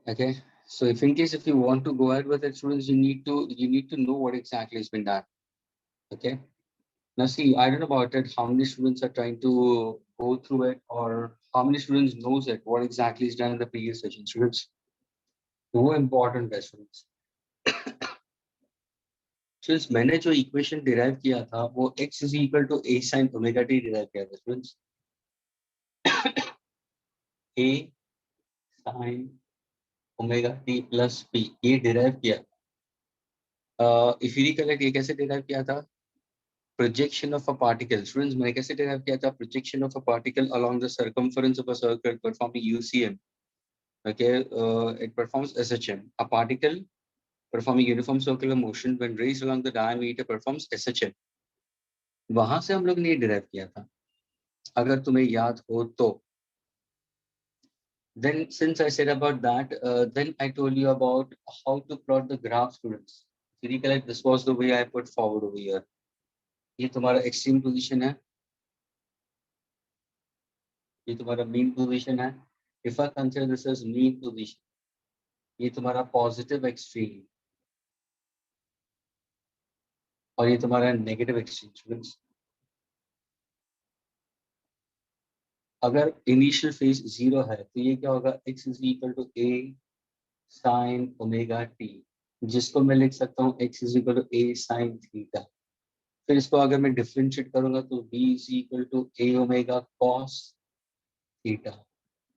Okay. So if in case if you want to go ahead with it, students, you need to know what exactly has been done. Okay. Now see, I don't know about it, how many students are trying to go through it or how many students knows it, what exactly is done in the previous session. Students, वो important है students. Students, मैंने जो equation derive किया था वो x is equal to a sin omega t derive किया था students. a sin omega t plus p ये derive किया. If you recollect ये कैसे derive किया था? Projection of a particle. Students, मैंने कैसे derive किया था? Projection of a particle along the circumference of a circle performing UCM. Okay, it performs SHM. A particle performing uniform circular motion when raised along the diameter performs SHM. वहां से हम लोग ने derive किया था, अगर तुम्हें याद हो तो. Then since I said about that, then I told you about how to plot the graph, students. If you recollect, this was the way I put forward over here. ये तुम्हारा extreme position है, ये तुम्हारा mean position है. If I consider this as mean position, ये तुम्हारा positive extreme और ये तुम्हारा negative extreme. Students, अगर initial phase 0 है तो ये क्या होगा? x is equal to a sin omega t, जिसको मैं लिख सकता हूँ x is equal to a sin theta. फिर इसको अगर मैं डिफरेंशिएट करूंगा तो b is equal to a omega cos theta.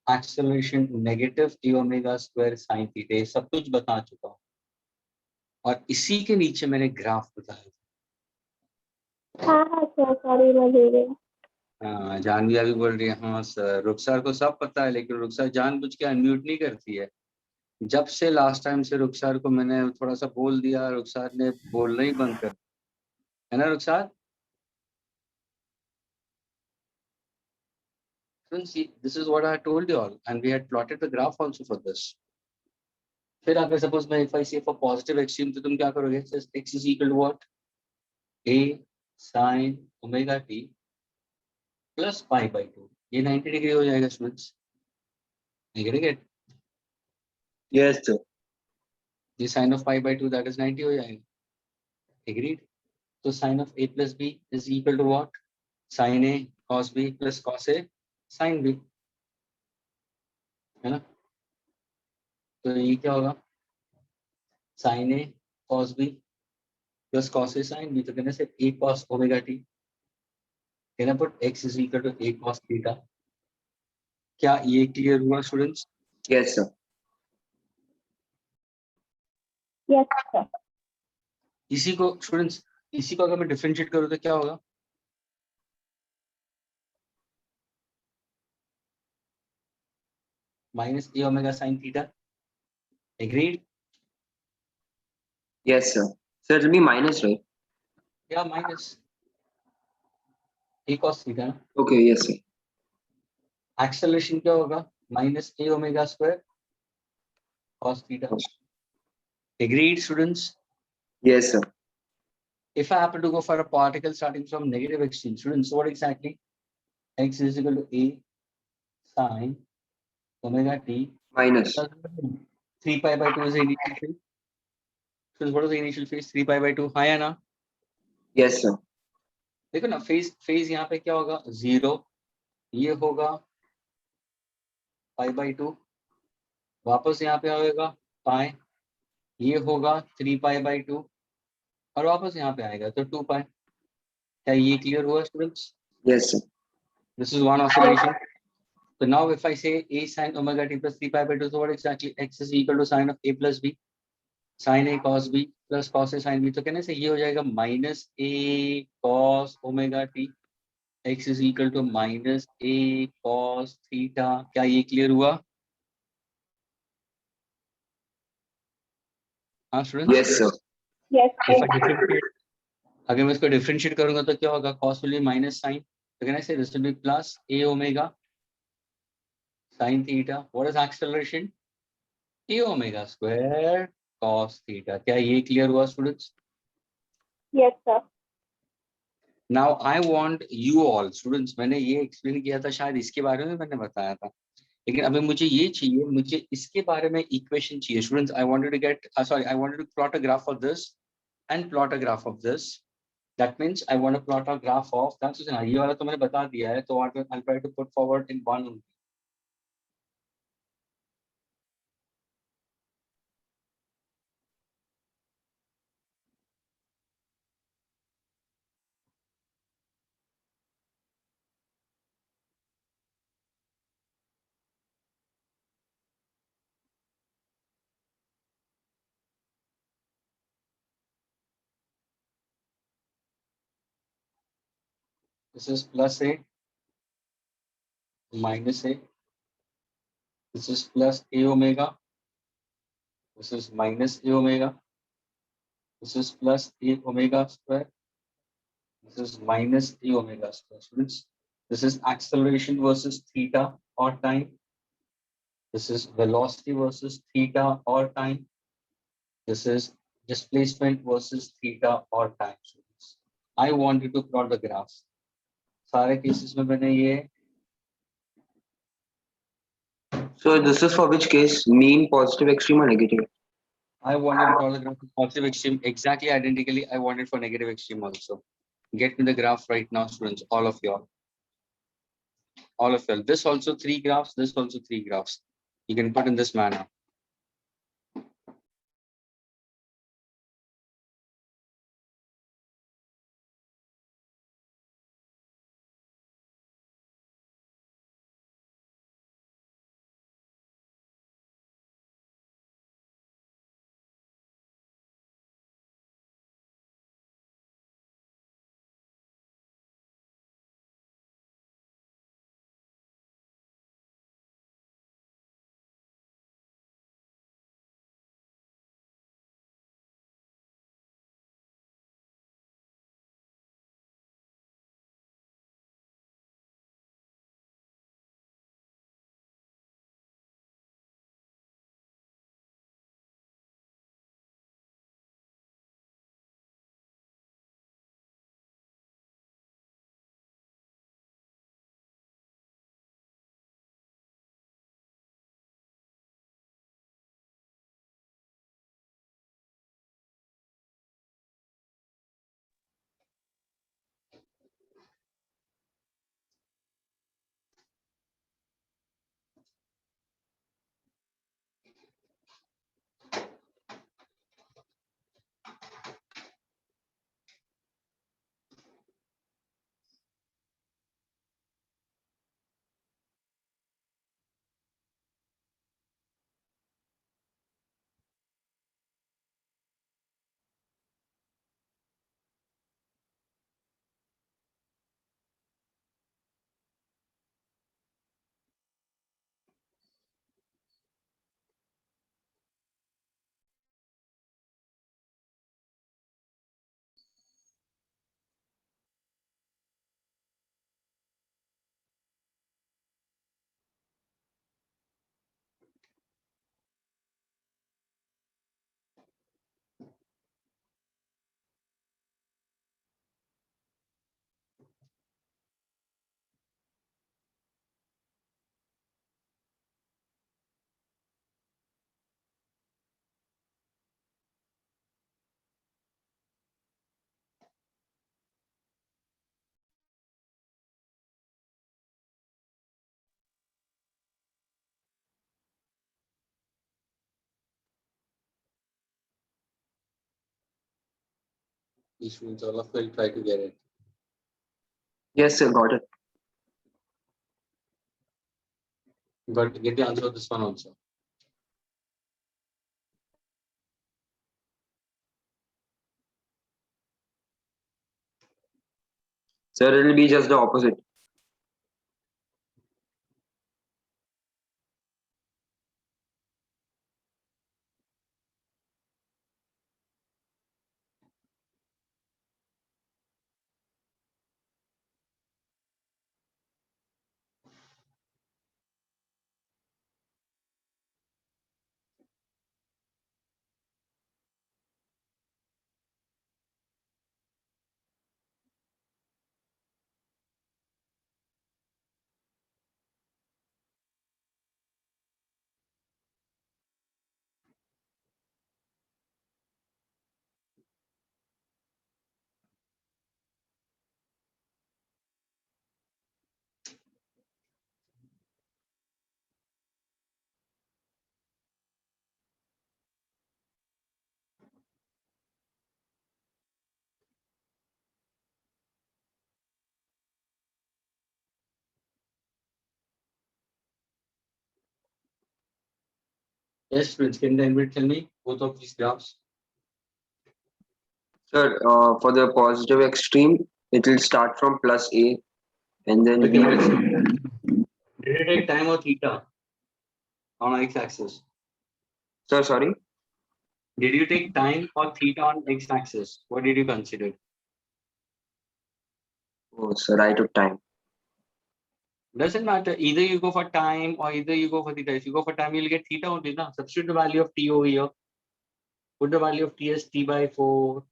Acceleration negative a omega square sin theta. ये सब कुछ बता चुका हूँ और इसी के नीचे मैंने ग्राफ बताया. हाँ हाँ सर, सॉरी मैं दे रही हूँ. हाँ, जानवी अभी बोल रही है हाँ सर. रुखसार को सब पता है लेकिन रुखसार जानबूझ के अनम्यूट नहीं करती है. जब से लास्ट टाइम से रुखसार को मैंने थोड़ा सा बोल दिया, रुखसार ने बोलना ही बंद कर, है ना रुखसार? See, this is what I told you all and we had plotted the graph also for this. फिर अगर सपोज मैं if I say for positive extreme तो तुम क्या करोगे? x is equal to what? a sin omega t plus pi by 2. ये 90 degree हो जाएगा students. Get it? Yes, sir. The sin of pi by 2 that is 90 हो जाएगा. Agreed? So sin of a plus b is equal to what? Sin a cos b plus cos a sin b. है ना? तो ये क्या होगा? Sin a cos b plus cos a sin b. तो कहने से a cos omega t. Can I put x is equal to a cos theta? क्या ये क्लियर हुआ students? Yes, sir. Yes sir. इसी को स्टूडेंट्स, इसी को अगर मैं डिफरेंशिएट करूं तो क्या होगा? Minus A omega sine theta. Agreed? Yes, sir. Sir, it will be minus, right? या minus A cos theta. Okay, yes, sir. Acceleration क्या होगा? Minus A omega square cos theta. Agreed students? Yes, sir. If I happen to go for a particle starting from negative extreme, students, what exactly? X is equal to a sin omega t Minus. 3 pi by 2 is the initial phase. So what is the initial phase? 3 pi by 2. हाँ या ना? Yes, sir. देखो ना, phase यहाँ पे क्या होगा? 0. ये होगा पाई बाई 2. वापस यहाँ पे आएगा पाई. ये होगा 3 पाई बाई 2 और वापस यहाँ पे आएगा तो 2 पाई. क्या ये क्लियर हुआ students? Yes, sir. This is one oscillation. So now if I say a sin omega t plus 3 pi by 2, so what exactly? X is equal to sin of a plus b, sin a cos b plus cos a sin b. तो कहने से ये हो जाएगा minus a cos omega t. X is equal to minus a cos theta. क्या ये clear हुआ? हाँ स्टूडेंट्स? Yes, sir. यस. अगर मैं इसको डिफरेंशिएट करूंगा तो क्या होगा? cos will be minus sin. तो कहने से this will be plus a omega sin theta. What is acceleration? a omega square cos theta. क्या ये क्लियर हुआ students? Yes sir. Now I want you all students, मैंने ये explain किया था शायद, इसके बारे में मैंने बताया था. लेकिन अभी मुझे ये चाहिए, मुझे इसके बारे में इक्वेशन चाहिए students. I wanted to get sorry I wanted to plot a graph of this and plot a graph of this. That means I want to plot a graph of that. ये वाला तो मैंने बता दिया है, तो I try to put forward in one. This is plus A minus A. This is plus A omega. This is minus A omega. This is plus A omega square. This is minus A omega square. Students, this is acceleration versus theta or time. This is velocity versus theta or time. This is displacement versus theta or time. Students, I want you to plot the graphs. सारे cases में मैंने ये. So this is for which case? Mean, positive, extreme, or negative? I wanted to plot the graph for positive extreme exactly identically. I wanted for negative extreme also. Get me the graph right now, students. All of y'all. All of y'all. This also 3 graphs. This also 3 graphs. You can put in this manner. Each means all of will try to get it. Yes, sir. Got it. But get the answer of this one also. Sir, it will be just the opposite. Yes, friends, can anybody tell me both of these graphs? Sir, for the positive extreme, it will start from plus A, and then Okay, we but will. did you take time or theta on x-axis? Sir, sorry. Did you take time or theta on x-axis? What did you consider? Oh, sir, I took time. Doesn't matter. Either you go for time or either you go for theta. If you go for time, you'll get theta only. Now substitute the value of t over here. Put the value of t as t by 4,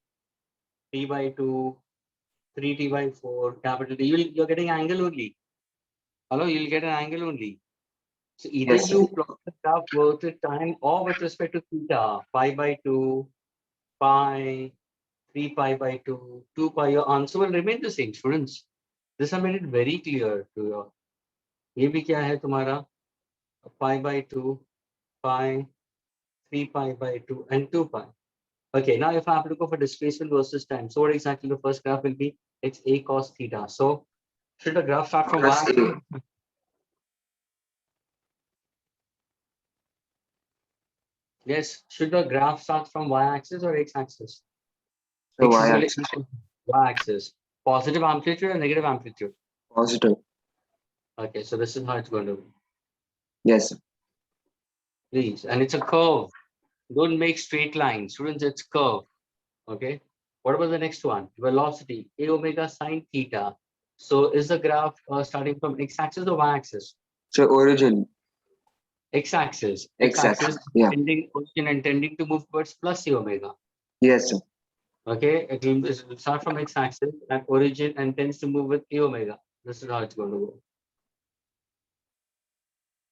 t by 2, 3t by 4, capital T. You're getting angle only. Hello, you'll get an angle only. So either Yes, sir. you plot the graph both with time or with respect to theta. Pi by 2, pi, 3 pi by 2, 2 pi. Your answer will remain the same, students. This I made it very clear to you. ये भी क्या है तुम्हारा? Pi by 2, pi, 3 pi by 2, and 2 pi. Okay, now if I have to go for displacement versus time, so what exactly the first graph will be? It's a cos theta. So should the graph start from Plus y? A. Yes, should the graph start from y-axis or x-axis? So X is y equal axis. to y-axis. Positive amplitude or negative amplitude? Positive. Okay, so this is how it's going to be. Yes, sir. Please, and it's a curve. Don't make straight lines. Students, it's curve. Okay. What about the next one? Velocity, a omega sine theta. So is the graph starting from x-axis or y-axis? So origin, X-axis. x-axis. X-axis Yeah. tending origin and tending to move towards plus a omega. Yes, sir. Okay, it will start from x-axis at origin and tends to move with a omega. This is how it's going to go.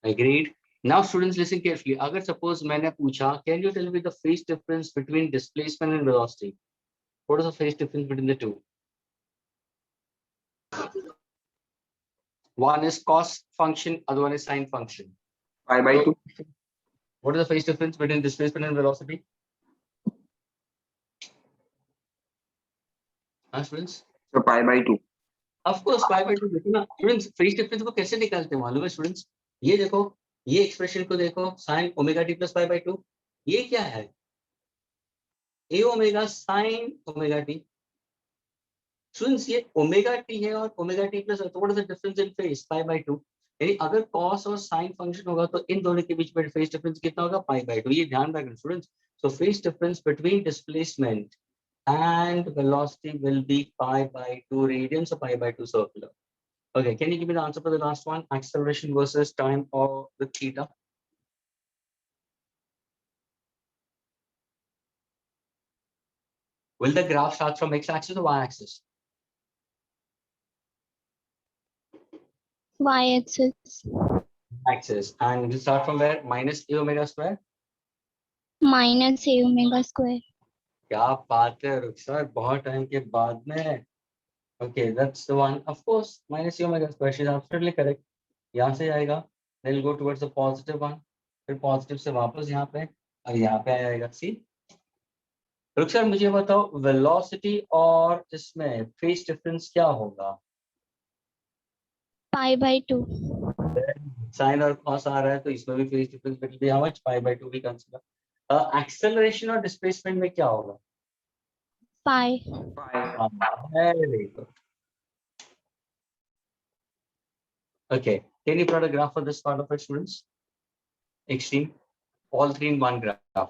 Agreed. Now, students, listen carefully. Agar suppose मैंने पूछा, can you tell me the phase difference between displacement and velocity? What is the phase difference between the two? One is cos function, other one is sine function. Pi by 2. What is the phase difference between displacement and velocity? Students? So pi by 2. Of course, pi by 2. देखो ना, students, phase difference को कैसे निकालते हैं मालूम है students? ये देखो, ये एक्सप्रेशन को देखो, sin omega t plus pi by 2. ये क्या है? a omega sin omega t. Students, ये ओमेगा टी है और ओमेगा टी प्लस, तो what is the difference in phase? Pi by 2. यानी अगर कॉस और साइन फंक्शन होगा तो इन दोनों के बीच में फेज डिफरेंस कितना होगा? Pi by 2. ये ध्यान रखना students. So phase difference between displacement and velocity will be pi by 2 radians or pi by 2 circular. Okay, can you give me the answer for the last one? Acceleration versus time or with theta? Will the graph start from x-axis or y-axis? Y-axis. Axis. And it will start from where? Minus a omega square? Minus a omega square. क्या बात है रुखसर, बहुत time के बाद में. Okay, that's the one. Of course, minus a omega square. She's absolutely correct. यहाँ से आएगा, then go towards the positive one. फिर positive से वापस यहाँ पे और यहाँ पे आएगा. See? रुखसर मुझे बताओ, velocity और इसमें phase difference क्या होगा? Pi by 2. Sin और cos आ रहा है तो इसमें भी phase difference will be how much? Pi by 2 we consider. Acceleration और displacement में क्या होगा? Pi. Pi. Very good. Okay, can you plot a graph for this part of it, students? Extreme, all three in one graph.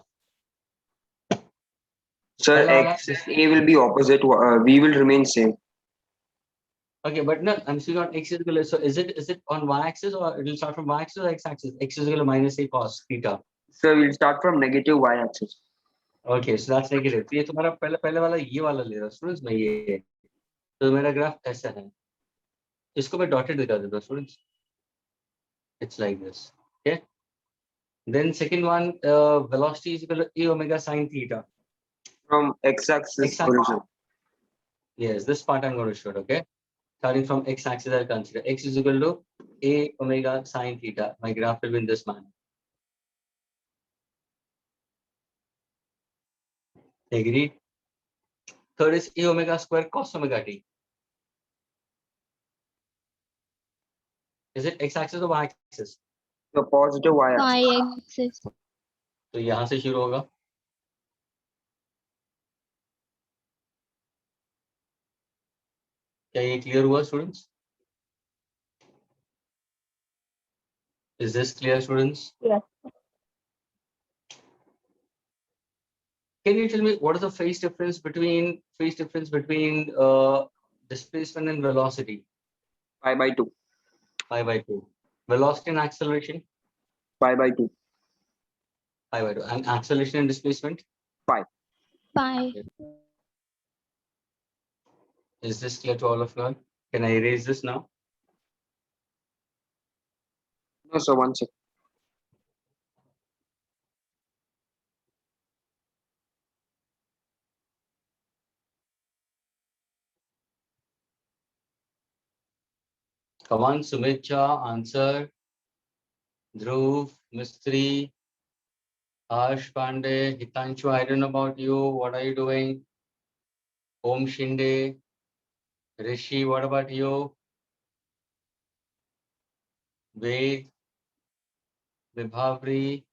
Sir, axis A will be opposite. V will remain same. Okay, but no, I'm still on x is equal to, so is it on y-axis or it will start from y-axis or x-axis? X is equal to minus a cos theta. Sir, we'll start from negative y-axis. Okay, so that's negative. ये तुम्हारा पहले वाला ये वाला ले रहा students में ये, तो मेरा ग्राफ ऐसा है. इसको मैं डॉटेड दिखा देता हूँ students. It's like this. Okay. Then second one, velocity is equal to a omega sine theta. From x-axis X-axis. origin. Yes, this part I'm going to show. Okay. Starting from x-axis, I'll consider x is equal to a omega sine theta. My graph will be in this manner. Agreed. Third is a omega square cos omega t. Is it x-axis or y-axis? So positive y-axis. Y-axis. तो यहाँ से शुरू होगा. क्या ये clear हुआ students? Is this clear, students? Yes. Can you tell me what is the phase difference between displacement and velocity? Pi by 2. Pi by 2. Velocity and acceleration? Pi by 2. Pi by 2. And acceleration and displacement? Pi. Is this clear to all of you? Can I erase this now? No, so one second. Come on, Sumitcha, answer. Dhruv, Mistry, Harsh Pandey, Hitanshu, I don't know about you. What are you doing? Om Shinde, Rishi, what about you? Ved, Vibhavri.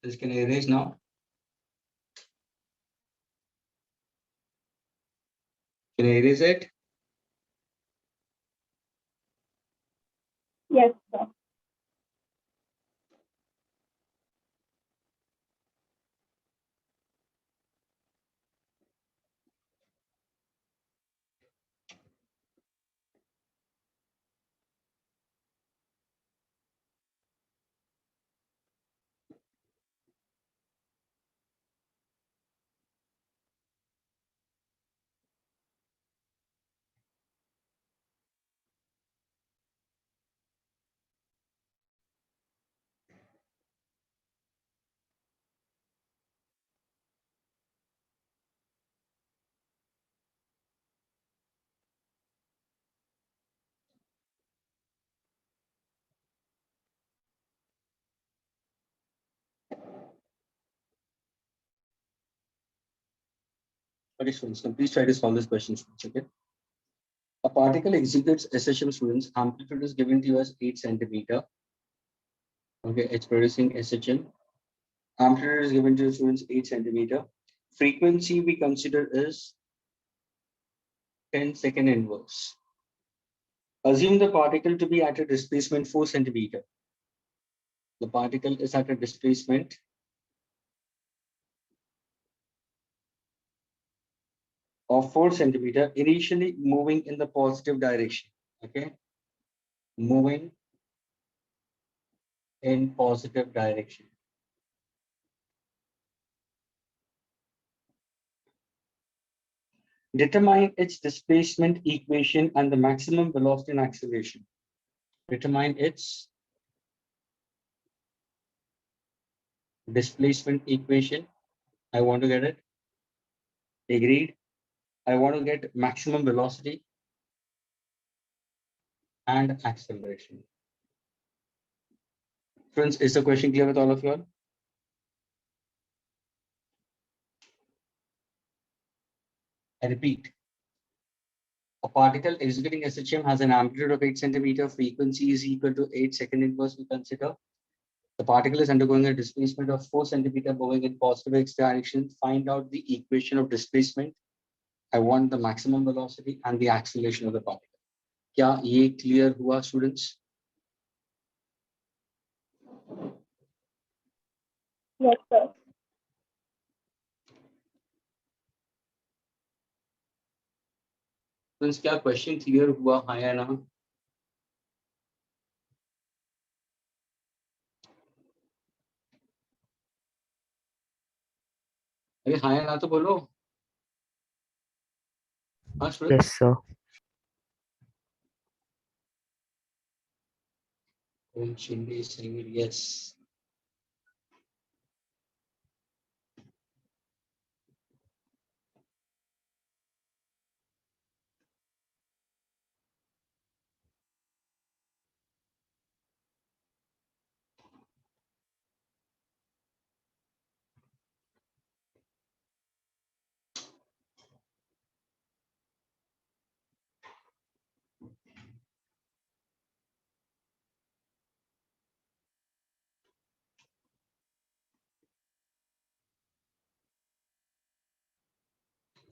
This can I erase now? Can I erase it? Yes, sir. Okay, students, so please try to solve this question. Okay. A particle executes SHM, students. Amplitude is given to you as 8 centimeter. Okay, it's producing SHM. Amplitude is given to you, students, 8 centimeter. Frequency we consider is 10-second inverse. Assume the particle to be at a displacement 4 centimeter. The particle is at a displacement of 4 centimeter, initially moving in the positive direction. Okay, moving in positive direction. Determine its displacement equation and the maximum velocity and acceleration. Determine its displacement equation. I want to get it. Agreed. I want to get maximum velocity and acceleration. Friends, is the question clear with all of you all? I repeat. A particle executing SHM has an amplitude of 8 centimeter. Frequency is equal to 8-second inverse. We consider the particle is undergoing a displacement of 4 centimeter moving in positive x direction. Find out the equation of displacement. I want the maximum velocity and the acceleration of the particle. क्या ये clear हुआ, students? Yes, sir. Students, क्या question clear हुआ, हाँ या ना? अरे हाँ या ना तो बोलो. हाँ, students? Yes, sir. Om Shinde is saying yes.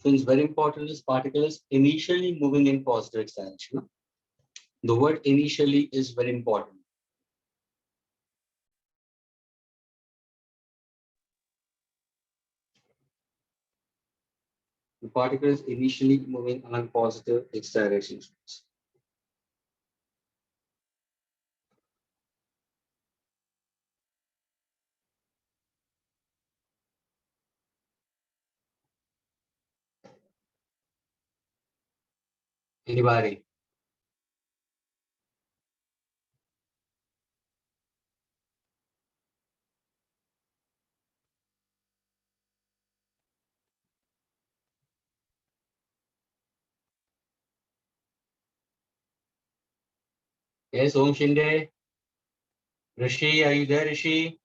So it's very important. This particle is initially moving in positive direction. The word initially is very important. The particle is initially moving on positive x direction. Anybody? Yes, Om Shinde. Rishi, are you there, Rishi?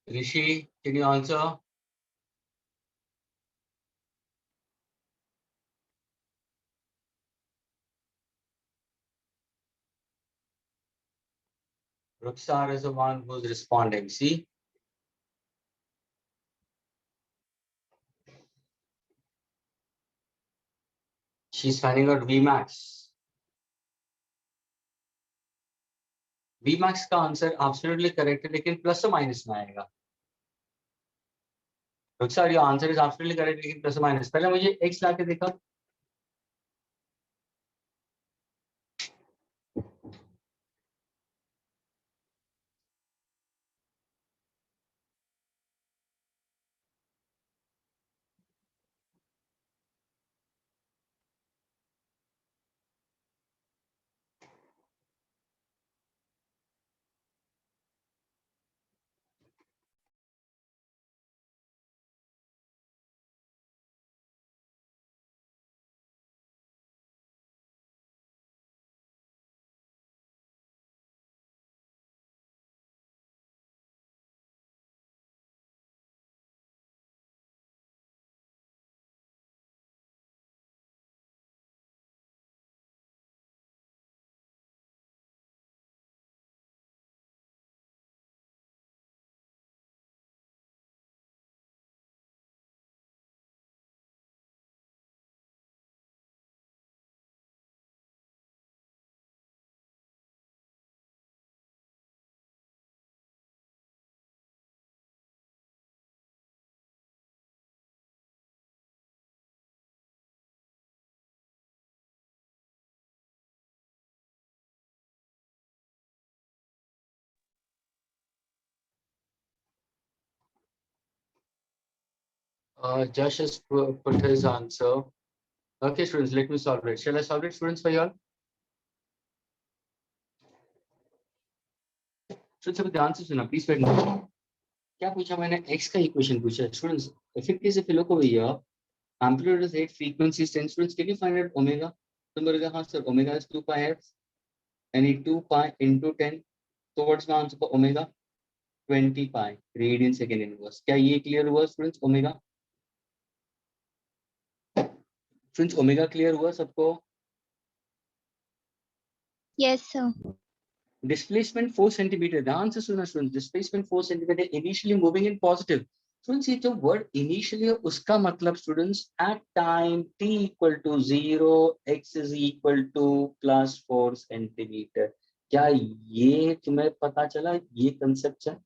Rishi, can you answer? Ruksar is the one who's responding. See? She's finding out Vmax. Vmax का answer absolutely correct है, लेकिन plus और minus में आएगा. Ruksar, your answer is absolutely correct, लेकिन plus और minus. पहले मुझे x लाके देखा. Josh has put his answer. Okay, students, let me solve it. Shall I solve it, students, for you all? Students, अभी ध्यान से सुना, please wait. क्या पूछा मैंने? X का equation पूछा. Students, if it is, if you look over here, amplitude is 8, frequency is 10. Students, can you find out omega? तुम बोलोगे हाँ sir, omega is 2 pi x, and 2 pi into 10. So what's my answer for omega? 20 pi radian second inverse. क्या ये clear हुआ students? Omega. Students, omega clear हुआ सबको? Yes, sir. Displacement 4 centimeter. The answer सुना students. Displacement 4 centimeter. Initially moving in positive. Students, ये जो word initially है उसका मतलब students at time t equal to 0 x is equal to plus 4 centimeter. क्या ये तुम्हें पता चला? ये concept है,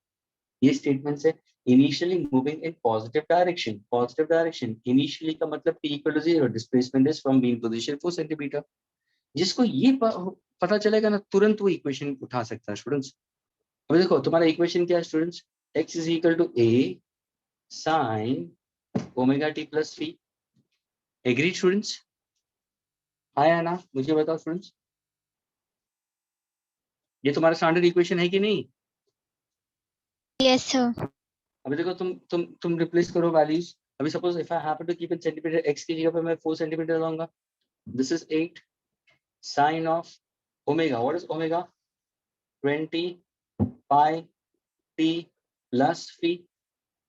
ये statement है. Initially moving in positive direction. Positive direction. Initially का मतलब t equal to 0. Displacement is from mean position 4 centimeter. जिसको ये पता चलेगा ना, तुरंत वो इक्वेशन उठा सकता है स्टूडेंट्स. अब देखो तुम्हारा इक्वेशन क्या है students? x is equal to a sin omega t plus phi. Agree students? आया ना? मुझे बताओ स्टूडेंट्स, ये तुम्हारा स्टैंडर्ड इक्वेशन है कि नहीं? Yes, sir. अभी देखो तुम रिप्लेस करो वैल्यूज. अभी suppose if I happen to keep in centimetre, x की जगह पे मैं 4 सेंटीमीटर लाऊंगा. This is 8 sin of omega. What is omega? 20 pi t plus phi.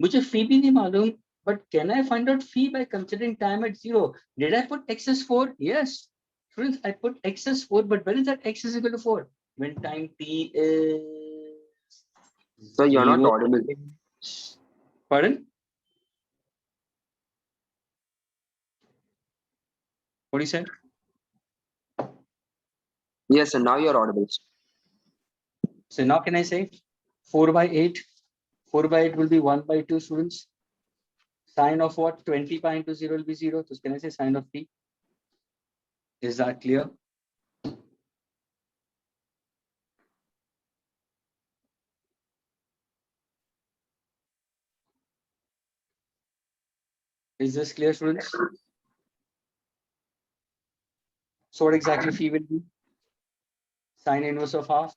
मुझे phi भी नहीं मालूम, but can I find out phi by considering time at 0? Did I put x as 4? Yes. Students, I put x as 4, but when is that x is equal to 4? When time t is... So you're not 0. audible. Pardon? What do you say? Yes, and now you're audible. So now can I say 4 by 8? 4 by 8 will be 1 by 2 students. Sine of what? 20 pi into 0 will be 0. So can I say sine of t? Is that clear? Is this clear, students? So what exactly phi will be? Sine inverse of half.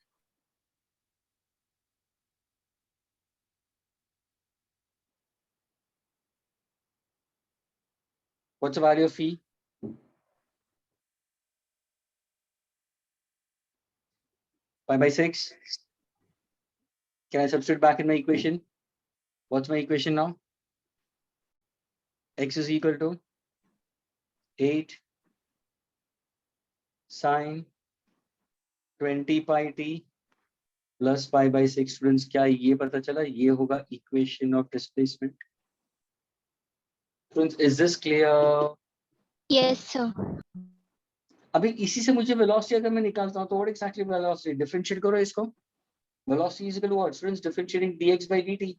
What's the value of phi? Pi by 6. Can I substitute back in my equation? What's my equation now? X is equal to 8 sine 20 pi t plus pi by 6. Students, क्या ये पता चला? ये होगा equation of displacement. Students, is this clear? Yes, sir. अभी इसी से मुझे velocity अगर मैं निकालता हूँ तो what exactly velocity? Differentiate करो इसको. Velocity is equal to what? Students, differentiating dx by dt.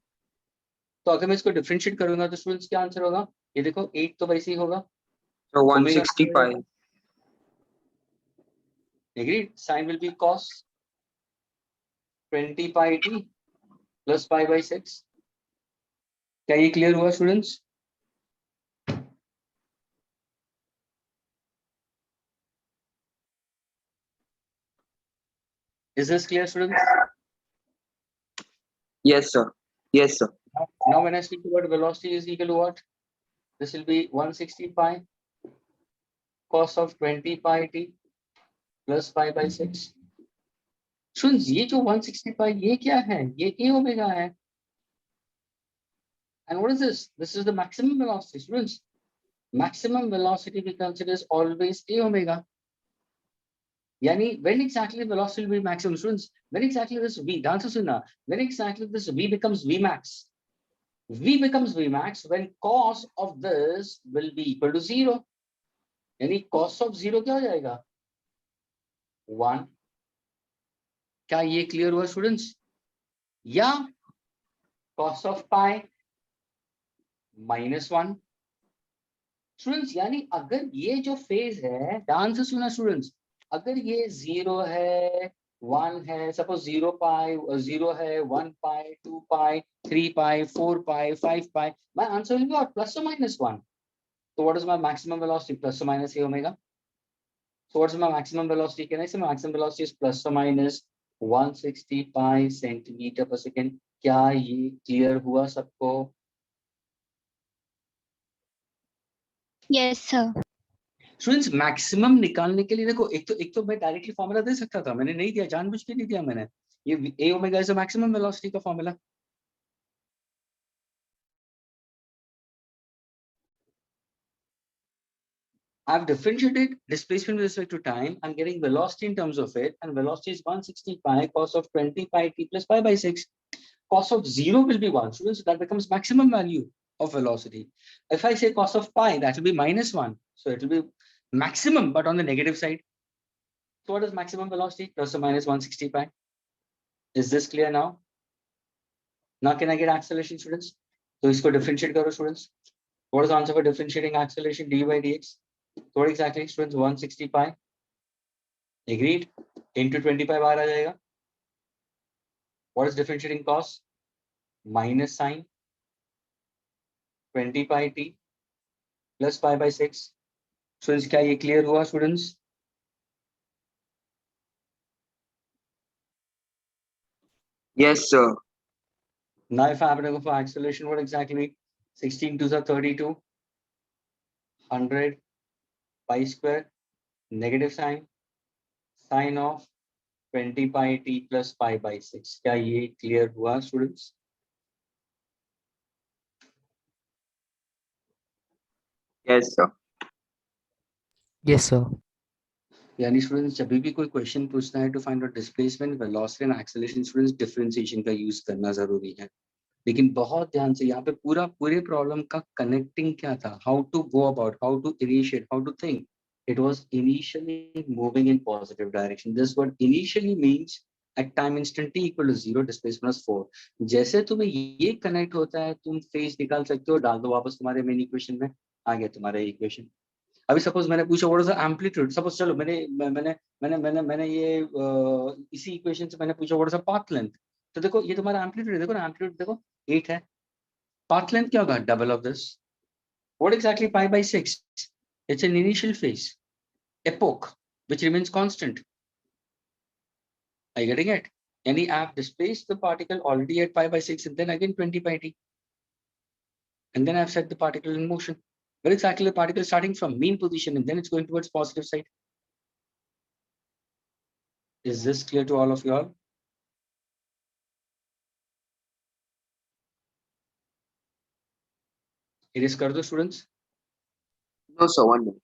तो अगर मैं इसको differentiate करूंगा तो students क्या आंसर होगा? ये देखो 8 तो वैसे ही होगा. So 160 pi. Agreed. Sine will be cos 20 pi t plus pi by 6. क्या ये clear हुआ students? Is this clear, students? Yes, sir. Yes, sir. Now when I speak about velocity is equal to what? This will be 160 pi cos of 20 pi t plus pi by 6. Students, ये जो 160 pi ये क्या है? ये a omega है. And what is this? This is the maximum velocity, students. Maximum velocity we consider is always a omega. Yani when exactly the velocity will be maximum, students? When exactly this v, answer सुना. When exactly this v becomes v max? V becomes V max when cos of this will be equal to 0. यानी cos of 0 क्या हो जाएगा? 1. क्या ये clear हुआ students? या cos of pi -1. Students, यानी अगर ये जो फेज है, ध्यान से सुना स्टूडेंट्स, अगर ये 0 है 1 है, सपोज 0 पाई 0 है, 1 पाई, 2 पाई, 3 पाई, 4 पाई, 5 पाई. My answer will be what? Plus or minus 1. So what is my maximum velocity? Plus or minus a omega. So what is my maximum velocity? Can I say my maximum velocity is plus or minus 160 pi centimeter per second? क्या ये clear हुआ सबको? Yes, sir. Students maximum निकालने के लिए देखो, एक तो मैं डायरेक्टली फॉर्मूला दे सकता था, मैंने नहीं दिया, जानबूझ के नहीं दिया मैंने. ये A omega is the maximum velocity का formula. I've differentiated displacement with respect to time. I'm getting velocity in terms of it, and velocity is 160 pi cos of 20 pi t plus pi by 6. Cos of 0 will be 1. So that becomes maximum value of velocity. If I say cos of pi, that will be minus 1. So it will be maximum, but on the negative side. So what is maximum velocity? Plus or minus 160 pi. Is this clear now? Now can I get acceleration, students? So इसको differentiate करो, students. What is the answer for differentiating acceleration d by dx? So what exactly, students? 160 pi. Agreed. Into 20 pi बाहर आ जाएगा. What is differentiating cos? Minus sine 20 pi t plus pi by 6. Students, क्या ये clear हुआ, students? Yes, sir. Now if I happen to go for acceleration, what exactly? 16 to the 32, 100 pi square, negative sign, sine of 20 pi t plus pi by 6. क्या ये clear हुआ, students? Yes, sir. Yes, sir. यानी students जब भी कोई question पूछना है to find out displacement, velocity and acceleration, students differentiation का यूज करना जरूरी है. लेकिन बहुत ध्यान से यहाँ पे पूरे प्रॉब्लम का कनेक्टिंग क्या था, how to go about, how to initiate, how to think. It was initially moving in positive direction. This word initially means at time instant t equal to 0 displacement is 4. जैसे तुम्हें ये connect होता है, तुम phase निकाल सकते हो, डाल दो वापस तुम्हारे मेन इक्वेशन में, आ गया तुम्हारा इक्वेशन. अभी सपोज मैंने पूछा what is the amplitude, suppose चलो मैंने ये इसी इक्वेशन से मैंने पूछा what is the path length. तो देखो ये तुम्हारा एम्पलीट्यूड, देखो ना एम्पलीट्यूड देखो 8 है. पाथ लेंथ क्या होगा? Double of this. What exactly pi by 6? It's an initial phase epoch which remains constant. Are you getting it? यानी I have displaced the particle already at pi by 6 and then again 20 pi t, and then I have set the particle in motion. Where exactly the particle is starting from mean position and then it's going towards positive side. Is this clear to all of you all? Erase कर दो students. No, sir. 1 minute.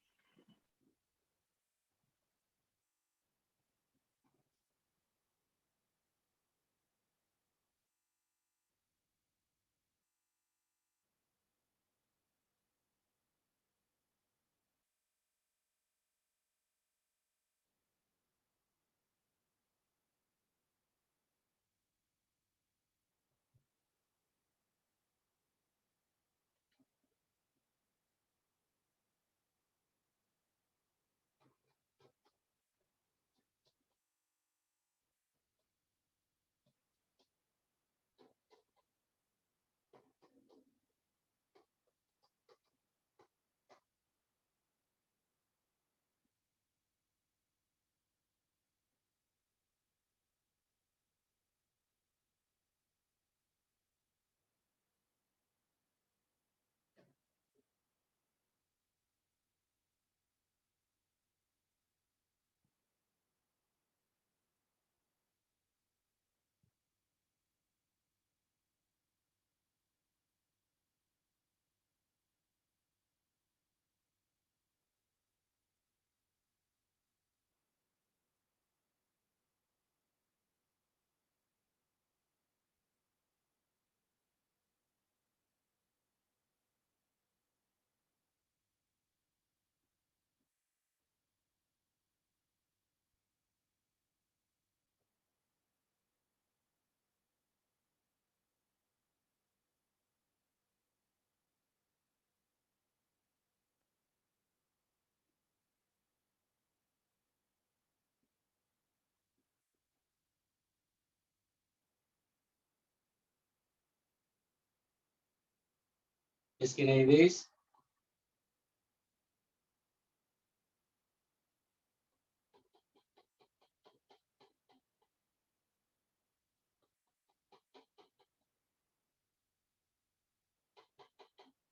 This can I erase?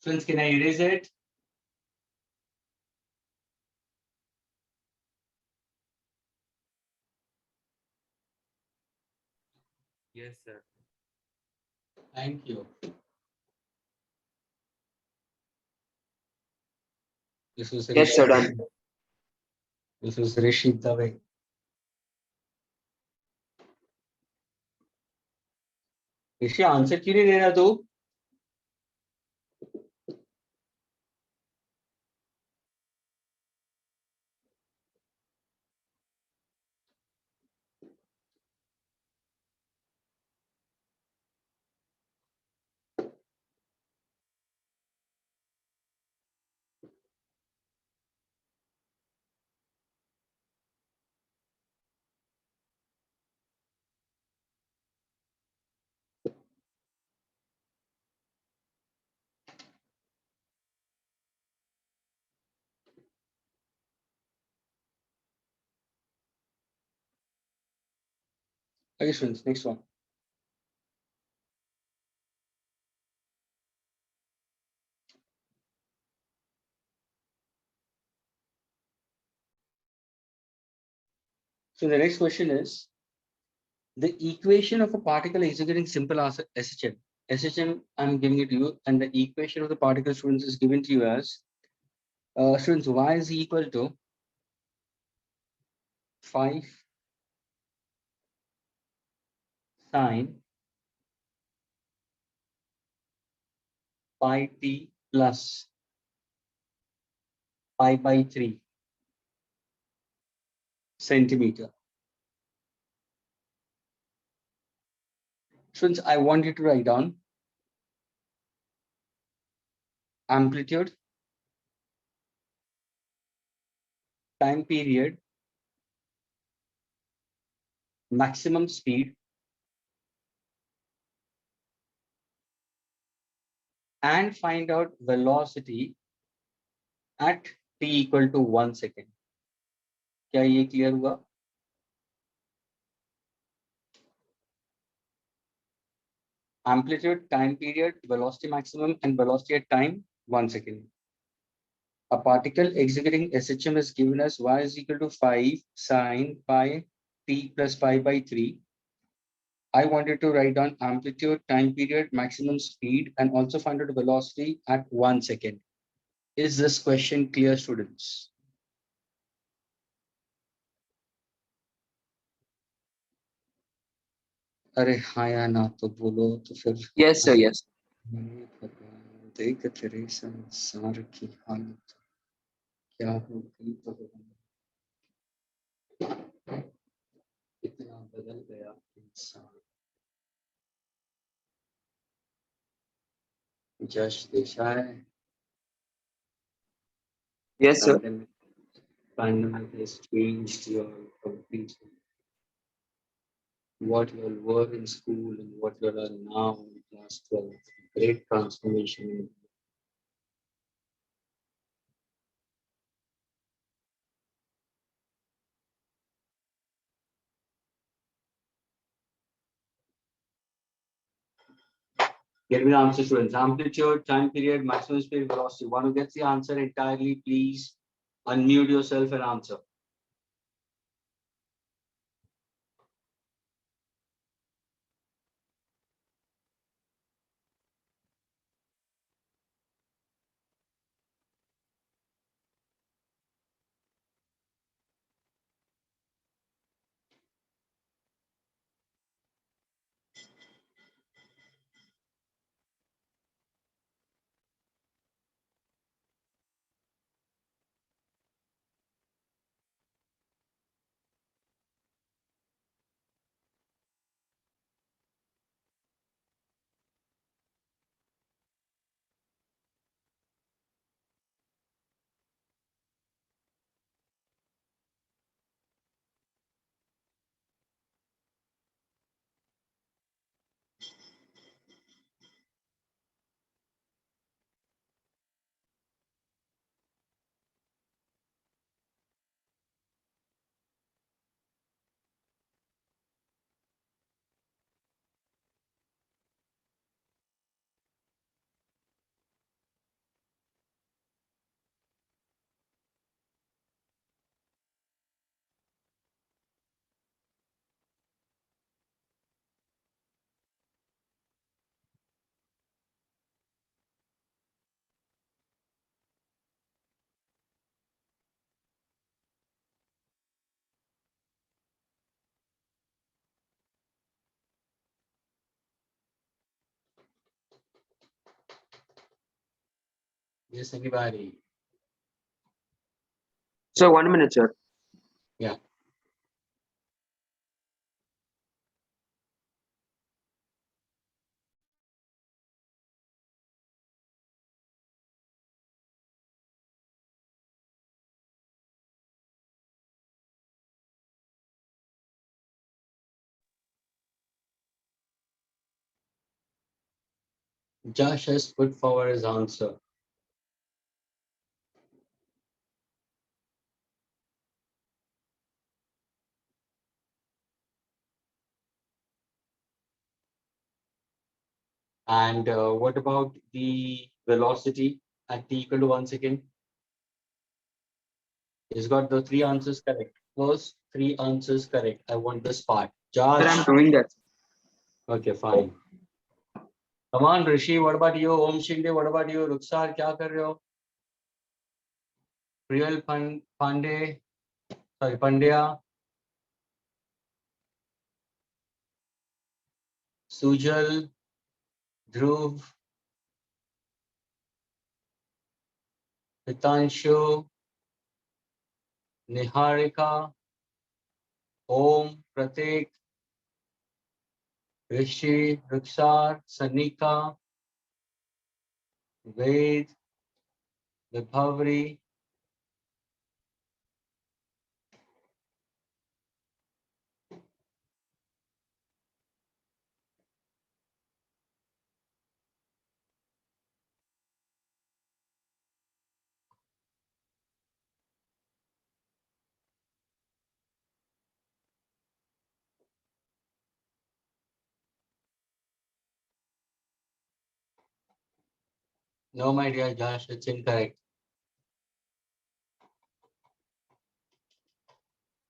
Friends, can I erase it? Yes, sir. Thank you. This was Yes, sir, Rishi. done. This was Rishi Dave. Rishi answer क्यों नहीं दे रहा तू? Okay, friends, next one. So the next question is the equation of a particle executing simple as SHM. SHM, I'm giving it to you, and the equation of the particle, students, is given to you as students, y is equal to 5 sine pi t plus pi by 3 centimeter. Students, I want you to write down amplitude, time period, maximum speed, and find out velocity at t equal to 1 second. क्या ये clear हुआ? Amplitude, time period, velocity maximum, and velocity at time 1 second. A particle executing SHM is given as y is equal to 5 sine pi t plus pi by 3. I wanted to write down amplitude, time period, maximum speed, and also find out velocity at 1 second. Is this question clear, students? अरे हाँ या ना तो बोलो तो फिर Yes, sir, yes. देख तेरे संसार की हालत क्या हो गई भगवान, इतना बदल गया इंसान। जश देशाय Yes, sir. pandemic has changed your completely. What you all were in school and what you all are now in class 12. Great transformation. Get me the answer, students. Amplitude, time period, maximum speed, velocity. One who gets the answer entirely, please unmute yourself and answer. Yes, anybody? Sir, 1 minute, sir. Yeah. Josh has put forward his answer. And what about the velocity at t equal to 1 second? He's got the 3 answers correct. First 3 answers correct. I want this part. Sir, I'm Josh. doing that. Okay, fine. Come on, Rishi. What about you? Om Shinde. What about you? Ruksar, क्या कर रहे हो? Priyal Pandey. Sorry, Pandya. Sujal. Dhruv. Hitanshu. Niharika. Om. Pratik. Rishi. Ruksar. Sanika. Ved. Vibhavri. No, my dear Josh, it's incorrect.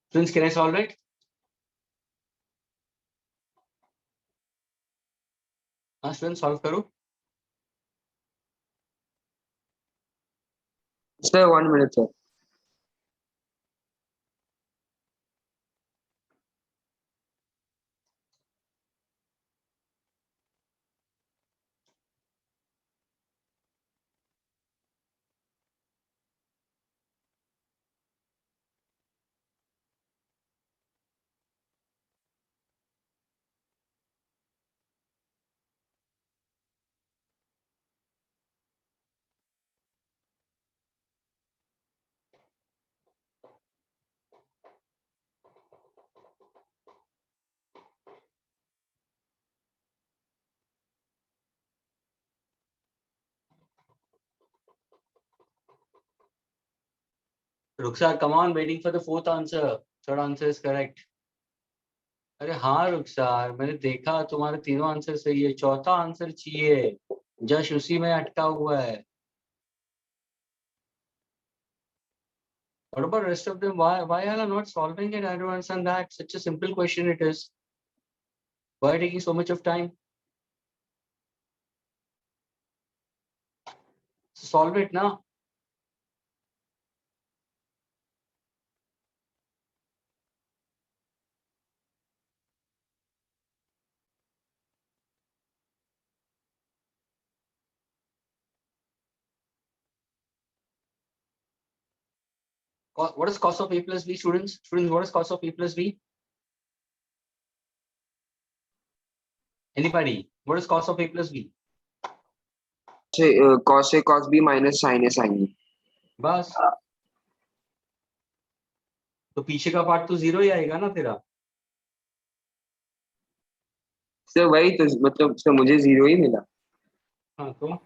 Students, can I solve it? हाँ, students, solve करो. Sir, 1 minute, sir. Ruksar, come on, waiting for the 4th answer. 3rd answer is correct. अरे हाँ रुखसार, मैंने देखा तुम्हारे तीनों answer सही है. 4था आंसर चाहिए. जश उसी में अटका हुआ है. What about rest of them? Why are you not solving it? I don't understand that. Such a simple question it is. Why taking so much of time? Solve it now. What is cos of a plus b, students? Students, what is cos of a plus b? Anybody? What is cos of a plus b? Say, cos A, cos B minus sin A, sin B. बस. तो पीछे का part तो 0 ही आएगा ना तेरा. Sir वही तो मतलब सर मुझे 0 ही मिला. हाँ तो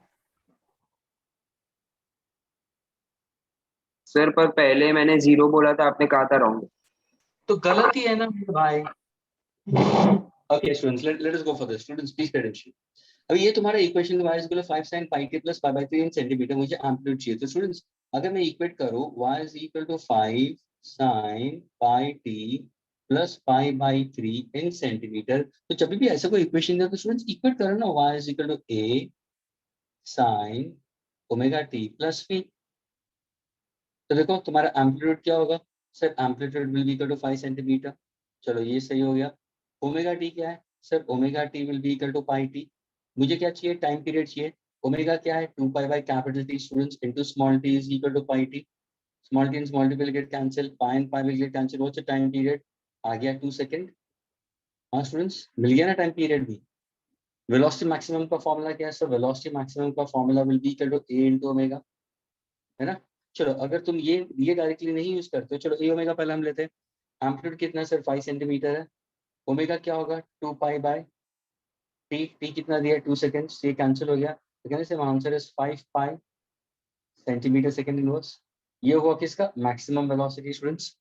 सर पर पहले मैंने 0 बोला था, आपने कहा था रॉन्ग. तो गलत ही है ना मेरे भाई. Okay, students, let us go for this. Students, please pay attention. अभी ये तुम्हारा equation y is equal to 5 sin pi t plus pi by 3 in centimetre. मुझे एम्पलीट्यूड चाहिए. तो स्टूडेंट्स, अगर मैं इक्वेट करूं y is equal to 5 sin pi t plus pi by 3 in centimetre, तो जब भी ऐसा कोई इक्वेशन दे तो स्टूडेंट्स इक्वेट करो ना. y is equal to a sin omega t plus v. तो देखो तुम्हारा एम्पलीट्यूड क्या होगा. Sir amplitude will be equal to 5 centimetre. चलो ये सही हो गया. ओमेगा टी क्या है. Sir omega t will be equal to pi t. मुझे क्या चाहिए, टाइम पीरियड चाहिए. ओमेगा क्या है 2 pi by capital T students into small t is equal to pi t. Small t and small t will get cancelled, pi and pi will get cancelled. What's the time period? आ गया 2 second. हाँ students, मिल गया ना time period भी. Velocity maximum का formula क्या है sir? Velocity maximum का formula will be equal to a into omega, है ना. चलो अगर तुम ये डायरेक्टली नहीं यूज करते हो, चलो a ओमेगा पहले हम लेते हैं. एम्पलीट्यूड कितना है सर? 5 सेंटीमीटर है. ओमेगा क्या होगा? 2 पाई बाय टी कितना दिया? 2 सेकंड्स. ये कैंसिल हो गया तो कहने से answer is 5 pi centimetre second inverse. ये हुआ किसका? Maximum velocity students.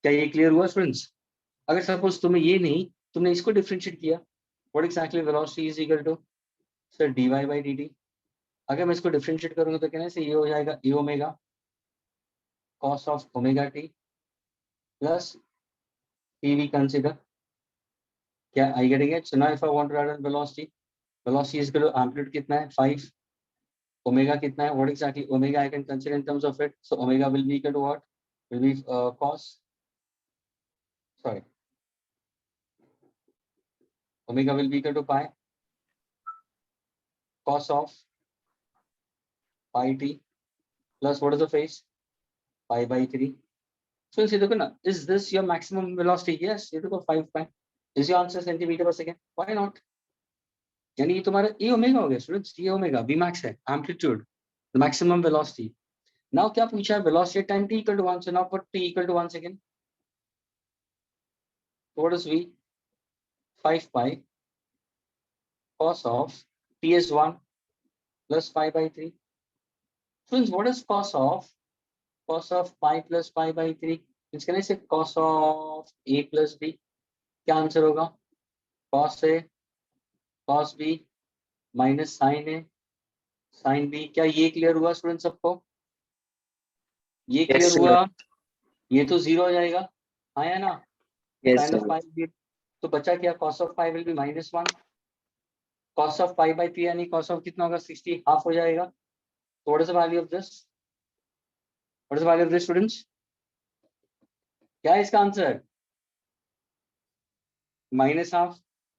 क्या ये क्लियर हुआ स्टूडेंट्स? अगर सपोज तुम्हें ये नहीं, तुमने इसको डिफरेंशिएट किया, what exactly velocity is equal to sir dy by dt. अगर मैं इसको डिफरेंशिएट करूंगा तो कहने से ये हो जाएगा a omega cos of omega t plus t we consider. क्या I getting it? So now if I want to write velocity, velocity is equal to amplitude कितना है 5, ओमेगा कितना है? What exactly omega I can consider in terms of it. So omega will be equal to what? Will be cos, sorry, omega will be equal to pi cos of pi t plus what is the phase? Pi by 3. So ये देखो ना, is this your maximum velocity? Yes, ये देखो 5 pi. Is your answer centimeter per second? Why not? यानी ये तुम्हारा a omega हो गया स्टूडेंट्स. ये ओमेगा v max है, amplitude, the maximum velocity. Now क्या पूछा है? velocity time t equal to 1. So now put t equal to 1 second. What is v? 5 pi cos of t is 1 plus pi by 3. Students, what is cos of pi plus pi by 3? Means can I say cos of a plus b? क्या answer होगा? cos a cos b minus sin a sin b. क्या ये clear हुआ student सबको? ये clear Yes, हुआ? sir. ये तो जीरो हो जाएगा, आया ना? Yes, sin of sir. pi b, तो बचा क्या? cos of pi will be -1. cos of pi by 3 यानी cos of कितना होगा? 60, हाफ हो जाएगा. So what is the value of this? What is the value of this students? क्या है इसका आंसर? -1/2.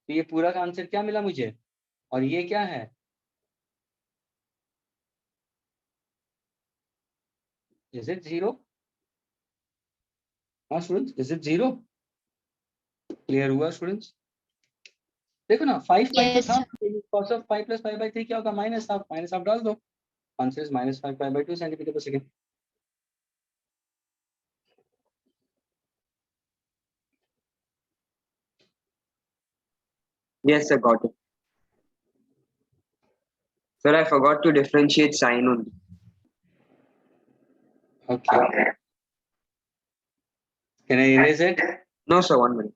तो ये पूरा का आंसर क्या मिला मुझे? और ये क्या है? Is it 0? हाँ स्टूडेंट्स, is it 0? क्लियर हुआ स्टूडेंट्स? देखो ना 5 पाई तो Yes, था, sir. cos of 5 plus pi by 3 क्या होगा? -1/2. -1/2 डाल दो, answer is -5 pi by 2 centimetre पर second. Yes, sir, got it. Sir, I forgot to differentiate sine only. Okay, can I erase it? No, sir, 1 minute.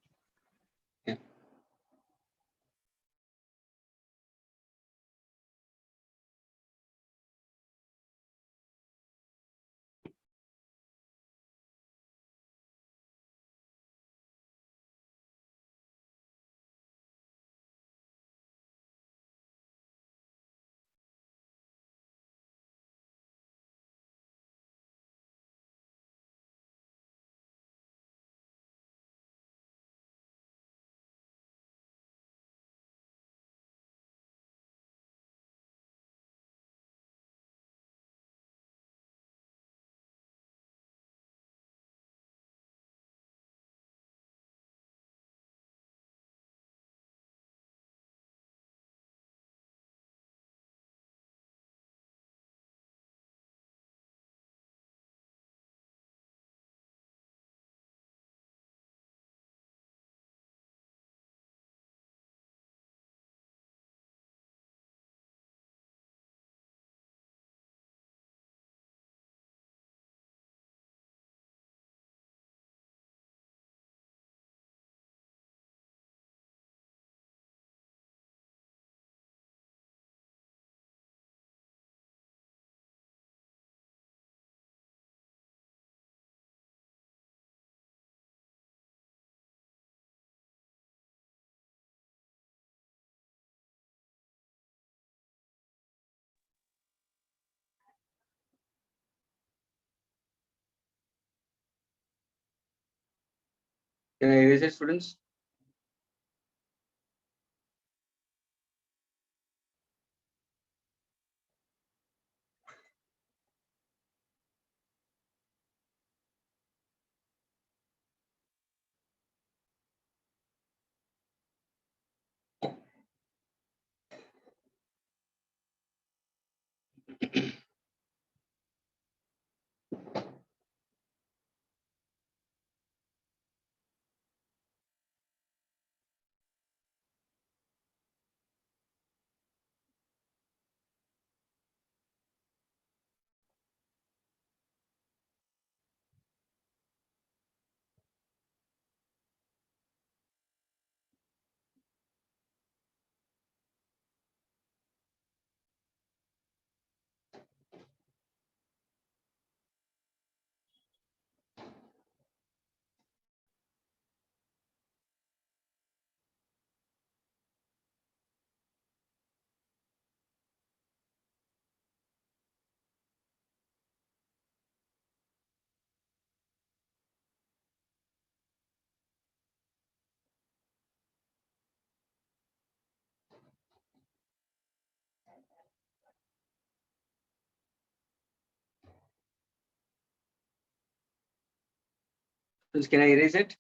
Can I erase it students? Can I erase it?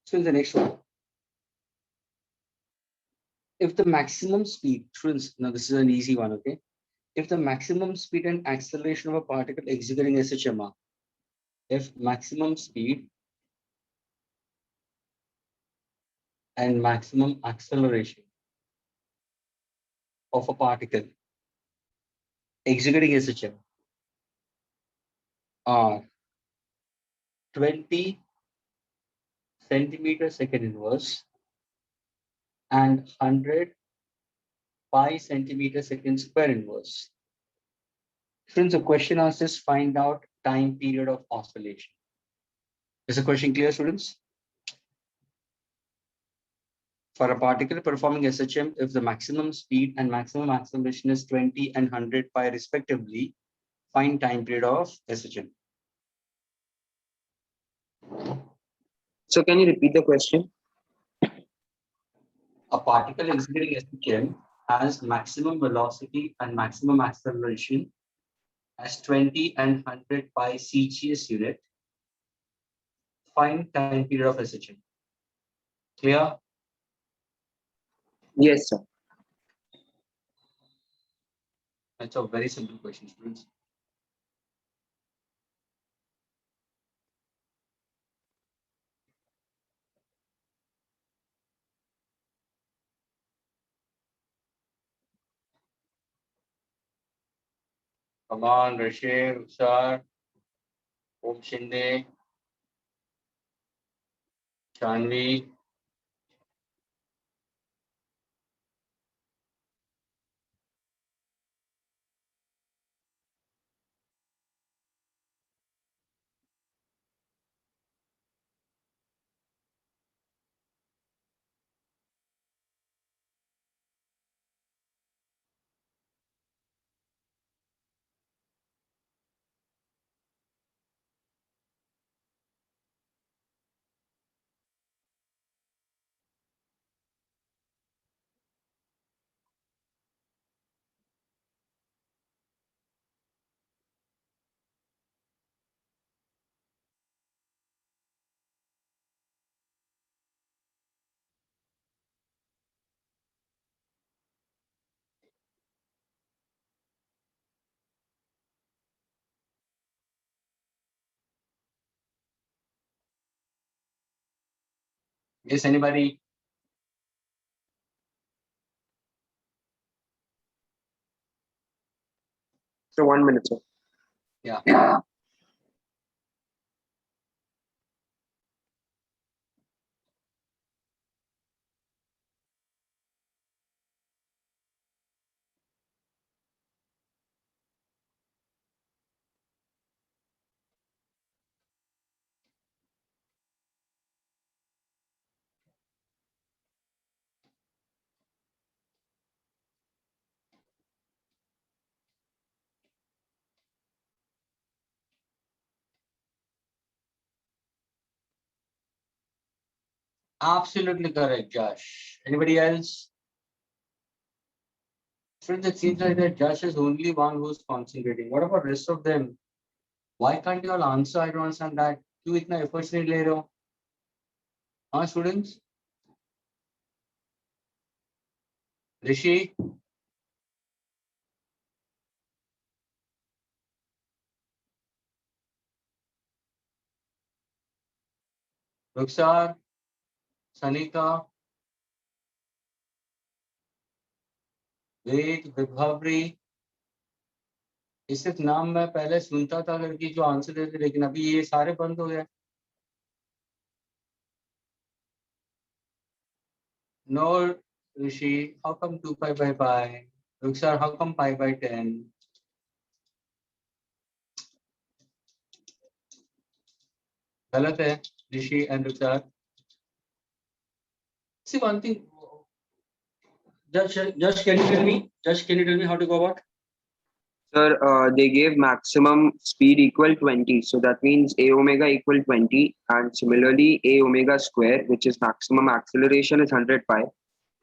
So in the next one, if the maximum speed, students, now this is an easy one, okay? If the maximum speed and acceleration of a particle executing SHMR, if maximum speed and maximum acceleration of a particle executing SHM are 20 centimeter second inverse and 100 pi centimeter second square inverse. Students, the question asks us find out time period of oscillation. Is the question clear, students? For a particle performing SHM, if the maximum speed and maximum acceleration is 20 and 100 pi respectively, find time period of SHM. So can you repeat the question? A particle executing SHM has maximum velocity and maximum acceleration as 20 and 100 pi CGS unit. Find time period of SHM. Clear? Yes, sir. That's a very simple question, students. Come on, Rashev, Sir, Om Shinde, Chanvi. Yes, anybody? So 1 minute, sir. Yeah. Absolutely correct, Josh. Anybody else? Friends, it seems like that Josh is only one who's concentrating. What about rest of them? Why can't you all answer? I don't understand that. क्यों इतना efforts नहीं ले रहे हो? हाँ, students? Rishi? Ruksar? Sanika? वेद, विभावरी, इस नाम मैं पहले सुनता था करके जो आंसर देते, लेकिन अभी ये सारे बंद हो गए. No, Rishi, how come 2 pi by pi? Ruksar, how come pi by 10? गलत है, Rishi and Ruksar. See one thing. Just can you tell me? Just can you tell me how to go about? Sir, they gave maximum speed equal 20. So that means a omega equal 20. And similarly, a omega square, which is maximum acceleration, is 100 pi.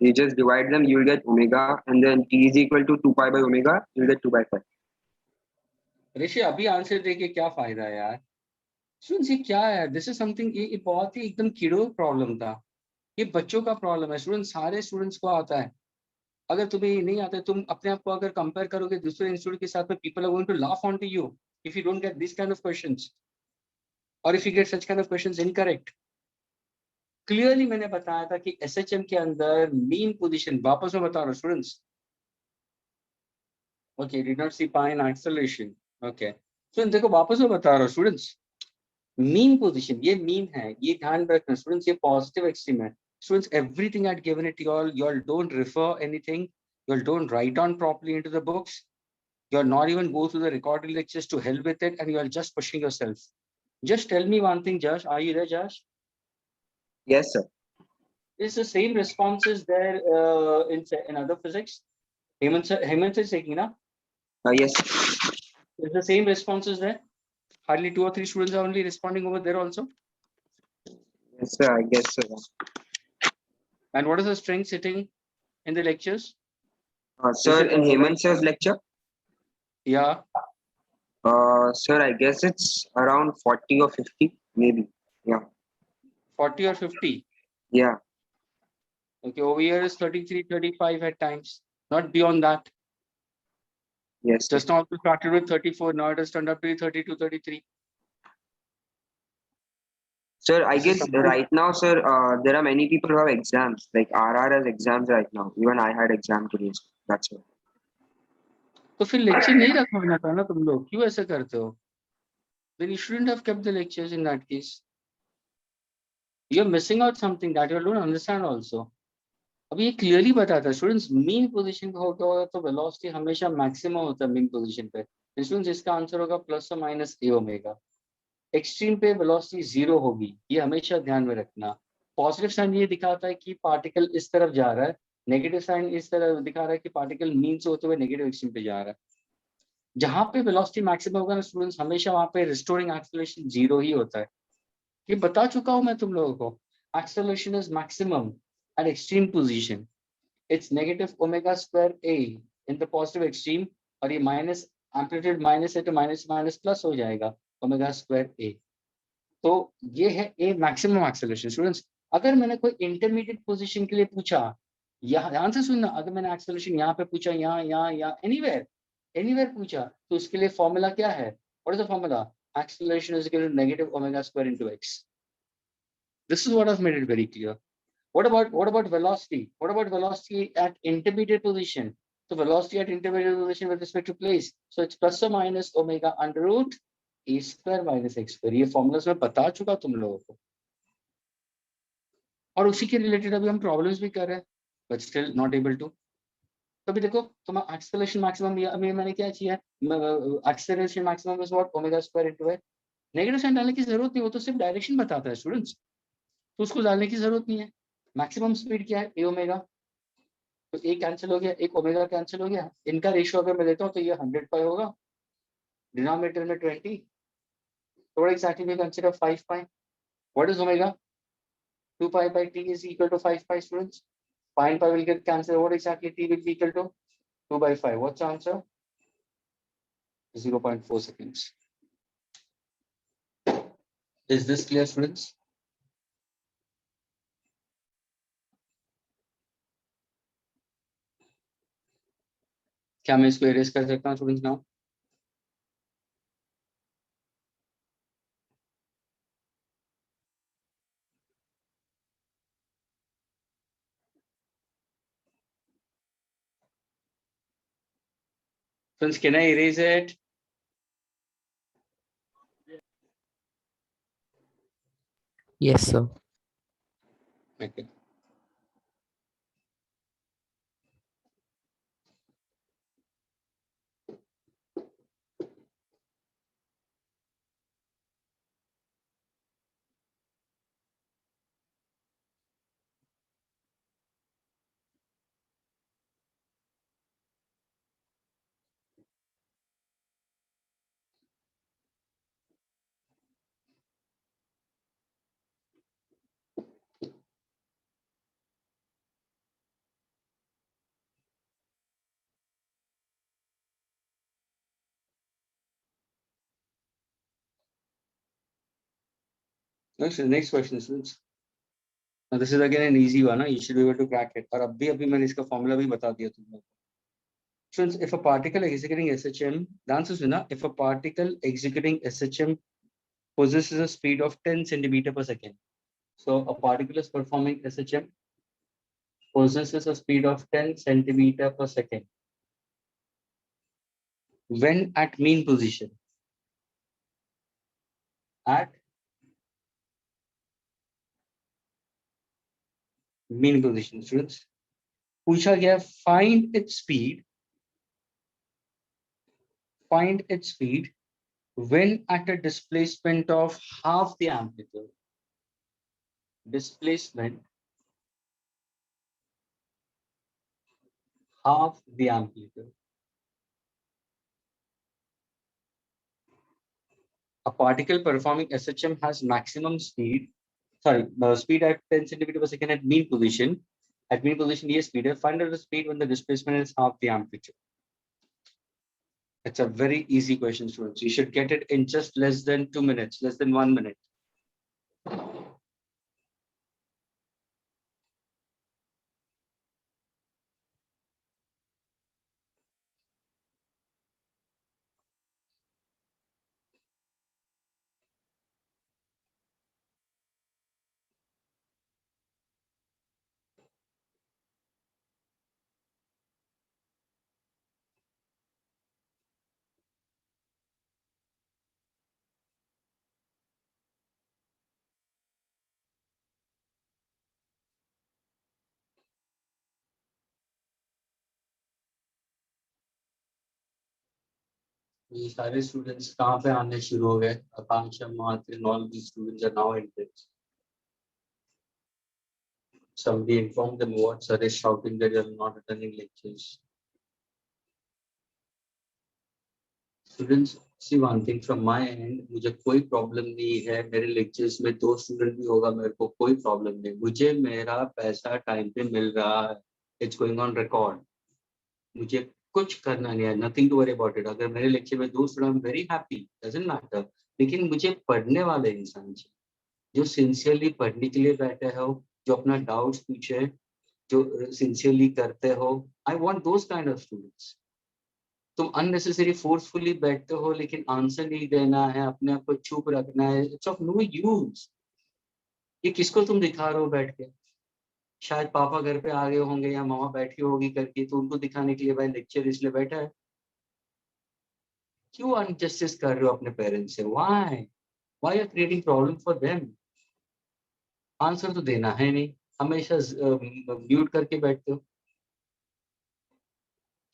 You just divide them, you'll get omega. And then t is equal to 2 pi by omega, you'll get 2 by pi. ऋषि अभी answer देके क्या फायदा है यार? Students ये क्या है? This is something, ये बहुत ही एकदम कीड़ों प्रॉब्लम था. ये बच्चों का प्रॉब्लम है. स्टूडेंट्स, सारे स्टूडेंट्स को आता है. अगर तुम्हें ये नहीं आता है, तुम अपने आप को अगर कंपेयर करोगे दूसरे इंस्टीट्यूट के साथ में, people are going to laugh on to you if you don't get this kind of questions और if you get such kind of questions incorrect. Clearly मैंने बताया था कि एसएचएम के अंदर मीन पोजीशन, वापस मैं बता रहा हूँ students. Okay, did not see pi in acceleration. Okay, तो देखो वापस मैं बता रहा हूँ स्टूडेंट्स, मीन पोजीशन ये मीन है, ये ध्यान रखना स्टूडेंट्स. ये पॉजिटिव एक्सट्रीम है students. Everything I'd given it to y'all don't refer anything, y'all don't write down properly into the books, y'all not even go through the recorded lectures to hell with it, and you're just pushing yourself. Just tell me one thing, Josh. Are you there, Josh? Yes, sir. Is the same responses there in other physics? Hemant is taking, na? Yes. Is the same responses there? Hardly 2 or 3 students are only responding over there also. Yes, sir. I guess so. And what is the strength sitting in the lectures? Sir, in Hemant sir's lecture? Yeah. Sir, I guess it's around 40 or 50, maybe. Yeah. 40 or 50? Yeah. Okay, over here is 33, 35 at times, not beyond that. Yes. Just now we started with 34, now it has turned up to be 32, 33. Sir, I This is guess something- right now, sir, there are many people who have exams. Like RR has exams right now. Even I had exam today. So that's it. तो फिर lecture नहीं रखवाना था ना तुम लोग, क्यों ऐसा करते हो? Then you shouldn't have kept the lectures in that case. You're missing out something that you don't understand also. अभी ये क्लियरली बताता है स्टूडेंट्स, मीन पोजीशन पे होगा तो वेलोसिटी हमेशा मैक्सिमम होता है मीन पोजीशन पे. स्टूडेंट्स, इसका आंसर होगा प्लस और माइनस ए ओमेगा. एक्सट्रीम पे वेलोसिटी 0 होगी, ये हमेशा ध्यान में रखना. पॉजिटिव साइन ये दिखाता है कि पार्टिकल इस तरफ जा रहा है, नेगेटिव साइन इस तरह दिखा रहा है कि पार्टिकल मीन से होते हुए नेगेटिव एक्सट्रीम पे जा रहा है. जहां पे वेलोसिटी मैक्सिमम होगा ना स्टूडेंट्स, हमेशा वहां पे रिस्टोरिंग एक्सेलरेशन 0 ही होता है. ये बता चुका हूं मैं तुम लोगों को. Acceleration is maximum eight extreme position. It's negative omega square A in the positive extreme, और ये माइनस एम्पलीट्यूड माइनस है तो माइनस माइनस प्लस हो जाएगा ओमेगा स्क्वायर ए. तो ये है ए मैक्सिमम एक्सेलरेशन. स्टूडेंट्स, अगर मैंने कोई इंटरमीडिएट पोजीशन के लिए पूछा, यहाँ ध्यान से सुनना, अगर मैंने एक्सेलरेशन यहाँ पे पूछा, यहाँ एनीवेयर पूछा, तो उसके लिए फॉर्मूला क्या है? What is the formula? Acceleration is equal to negative omega square into x. This is what I have made it very clear. What about velocity? What about velocity at intermediate position? So velocity at intermediate position with respect to place. So it's plus or minus omega under root a square minus x square. ये formulas मैं बता चुका तुम लोगों को, और उसी के रिलेटेड अभी हम प्रॉब्लम्स भी कर रहे हैं, but still not able to. तो अभी देखो तुम्हारा acceleration maximum, अभी मैंने क्या किया है? Acceleration maximum is what? Omega square into a. Negative sign डालने की जरूरत नहीं, वो तो सिर्फ डायरेक्शन बताता है स्टूडेंट्स, तो उसको डालने की जरूरत नहीं है. मैक्सिमम स्पीड क्या है? ए ओमेगा. तो ए कैंसिल हो गया, एक ओमेगा कैंसिल हो गया. इनका रेशियो अगर मैं लेता हूँ तो ये 100 पाई होगा, डिनोमिनेटर में 20, तो actually we consider 5 pi. What is omega? 2 pi by t is equal to 5 pi, students. Pi and pi will get cancelled. What exactly t will be equal to? 2 by 5. What's the answer? 0.4 seconds. Is this clear, students? क्या मैं इसको erase कर सकता हूँ, students now? Friends, can I erase it? Yes, sir. Okay. Next question, students. Now this is again an easy one. You should be able to crack it. और अभी मैंने इसका formula भी बता दिया तुम लोगों को. Students, if a particle executing SHM, the answer is na, if a particle executing SHM possesses a speed of 10 centimeter per second. So a particle is performing SHM possesses a speed of 10 centimeter per second. When at mean position. At mean position, students. पूछा गया find its speed when at a displacement of half the amplitude. Displacement half the amplitude. A particle performing SHM has maximum speed, speed at 10 centimeter per second at mean position. At mean position, yes, speed. Find out the speed when the displacement is half the amplitude. It's a very easy question, students. You should get it in just less than 2 minutes, less than 1 minute. ये सारे students कहाँ पे आने शुरू हो गए? Akanksha, Mahatri, and all these students are now entering. Somebody informed them what sir is shouting that you are not attending lectures. Students, see one thing from my end, मुझे कोई problem नहीं है. मेरे lectures में 2 student भी होगा, मेरे को कोई problem नहीं. मुझे मेरा पैसा time पे मिल रहा है. It's going on record. मुझे कुछ करना नहीं है. Nothing to worry about it. अगर मेरे lecture में 2 student, I'm very happy. Doesn't matter. लेकिन मुझे पढ़ने वाले इंसान चाहिए, जो सिंसियरली पढ़ने के लिए बैठे हो, जो अपना डाउट्स पूछे, जो सिंसियरली करते हो. I want those kind of students. तुम अननेसेसरी फोर्सफुली बैठते हो लेकिन आंसर नहीं देना है, अपने आप को चुप रखना है. It's of no use. ये किसको तुम दिखा रहे हो बैठ के? शायद पापा घर पे आ गए होंगे या मामा बैठी होगी करके, तो उनको दिखाने के लिए भाई लेक्चर इसलिए बैठा है. क्यों अनजस्टिस कर रहे हो अपने पेरेंट्स से? Why are creating problem for them? Answer तो देना है नहीं, हमेशा म्यूट करके बैठते हो.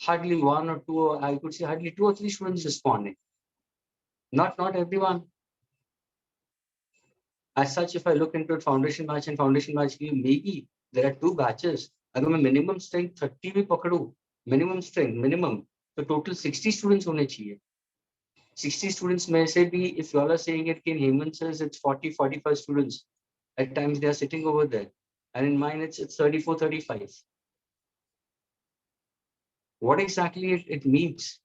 Hardly 1 or 2, I could say hardly 2 or 3 students responding. Not everyone. As such, if I look into it, foundation batch and foundation batch, maybe there are 2 batches. अगर मैं minimum strength 30 भी पकड़ूं, minimum strength minimum, तो total 60 students होने चाहिए. 60 students में से भी, if you all are saying it, कि Hemant says it's 40-45 students, At times they are sitting over there. And in mine, it's 34, 35. What exactly it means?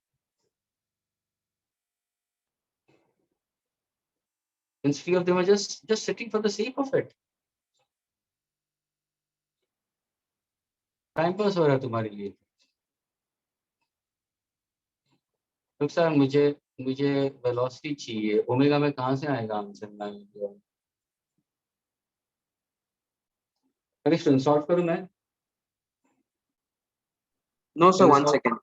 And few of them are just sitting for the sake of it. Time pass हो रहा है तुम्हारे लिए. तो sir मुझे velocity चाहिए. Omega में कहाँ से आएगा आंसर? अरे सॉल्व करूँ मैं? No, sir, Can you one solve? second.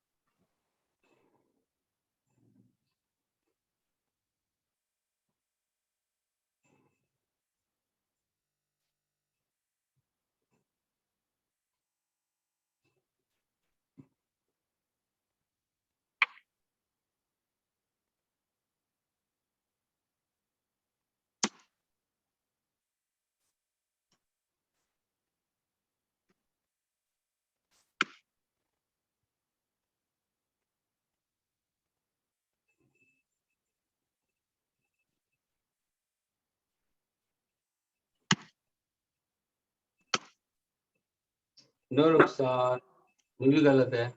No नुकसान, वो भी गलत है.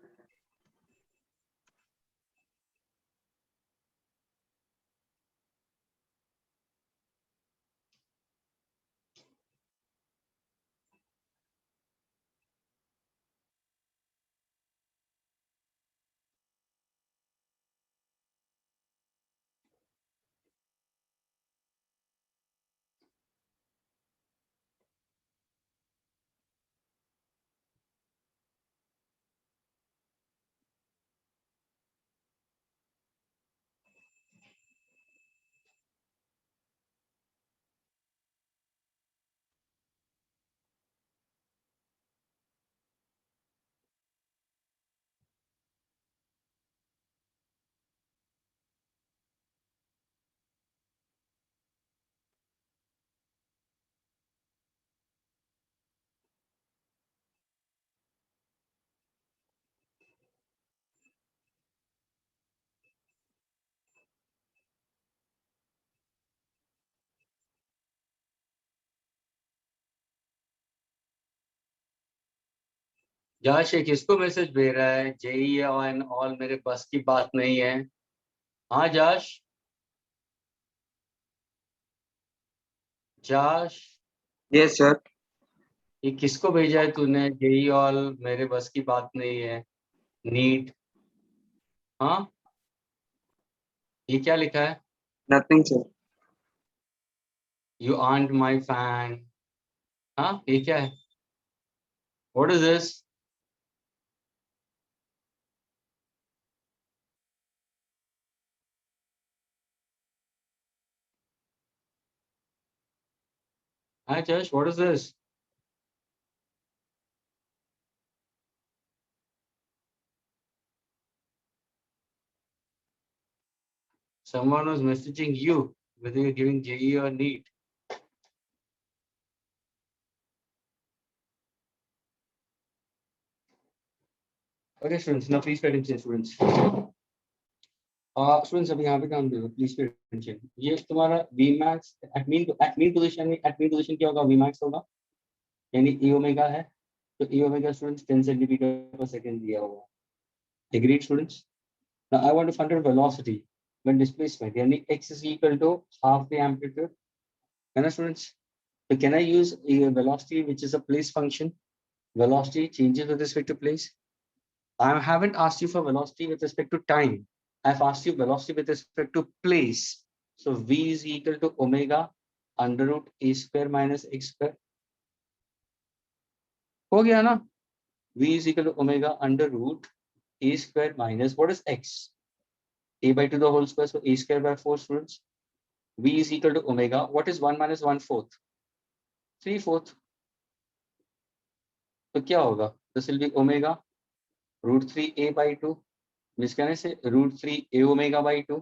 जाश ये किसको मैसेज भेज रहा है? जेई और ऑल मेरे बस की बात नहीं है. हाँ जाश, जाश Yes, sir. ये किसको भेजा है तूने? जेई ऑल मेरे बस की बात नहीं है. नीट. हाँ, ये क्या लिखा है? Nothing, sir. You aren't my fan. हाँ, ये क्या है? What is this? हाँ जश, what is this? Someone was messaging you whether you're giving JE or NEET. Okay, students, now please pay attention, students. Students, अभी यहाँ पे काम दो. Please pay attention. ये तुम्हारा Vmax at mean position क्या होगा? Vmax होगा. यानी E omega है. तो E omega students 10 centimeter per second दिया होगा. Agreed, students? Now I want to find out velocity when displacement. यानी x is equal to half the amplitude. है ना, students? So can I use a velocity which is a place function? Velocity changes with respect to place. I haven't asked you for velocity with respect to time. I've asked you velocity with respect to place. So v is equal to omega under root a square minus x square. हो गया ना? V is equal to omega under root a square minus what is x? A by 2 the whole square, so a square by 4, students. V is equal to omega. What is 1 minus 1/4? 3/4. तो क्या होगा? This will be omega root 3a by 2. Which can I say? Root 3 a omega by 2.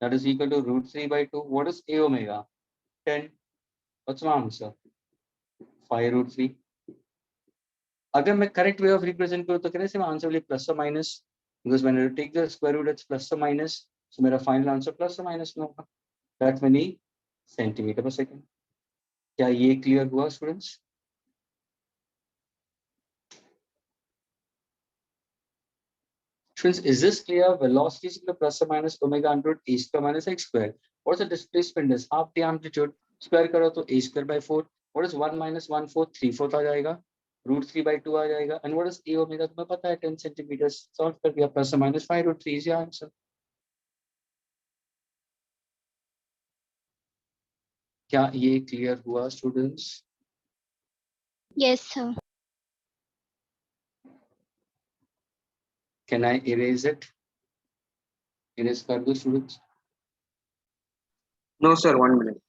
That is equal to root 3 by 2. What is a omega? 10. What's my answer? 5 root 3. अगर मैं correct way of represent करूँ तो कैसे से answer will be plus or minus, because when you take the square root it's plus or minus, so मेरा final answer plus or minus में होगा. That's many centimeter per second. क्या ये clear हुआ students? Students, is this clear? Velocity is equal to plus or minus omega under root a square minus x square. What's the displacement is half the amplitude. Square करो तो a square by 4. What is 1 minus 1 4 3/4 आ जाएगा. Root 3 by 2 आ जाएगा. And what is a omega? तुम्हें पता है 10 centimeters. Solve कर दिया. Plus or minus 5 root 3 is your answer. क्या ये clear हुआ students? Yes, sir. Can I erase it? Erase कर दो students. No, sir, 1 minute.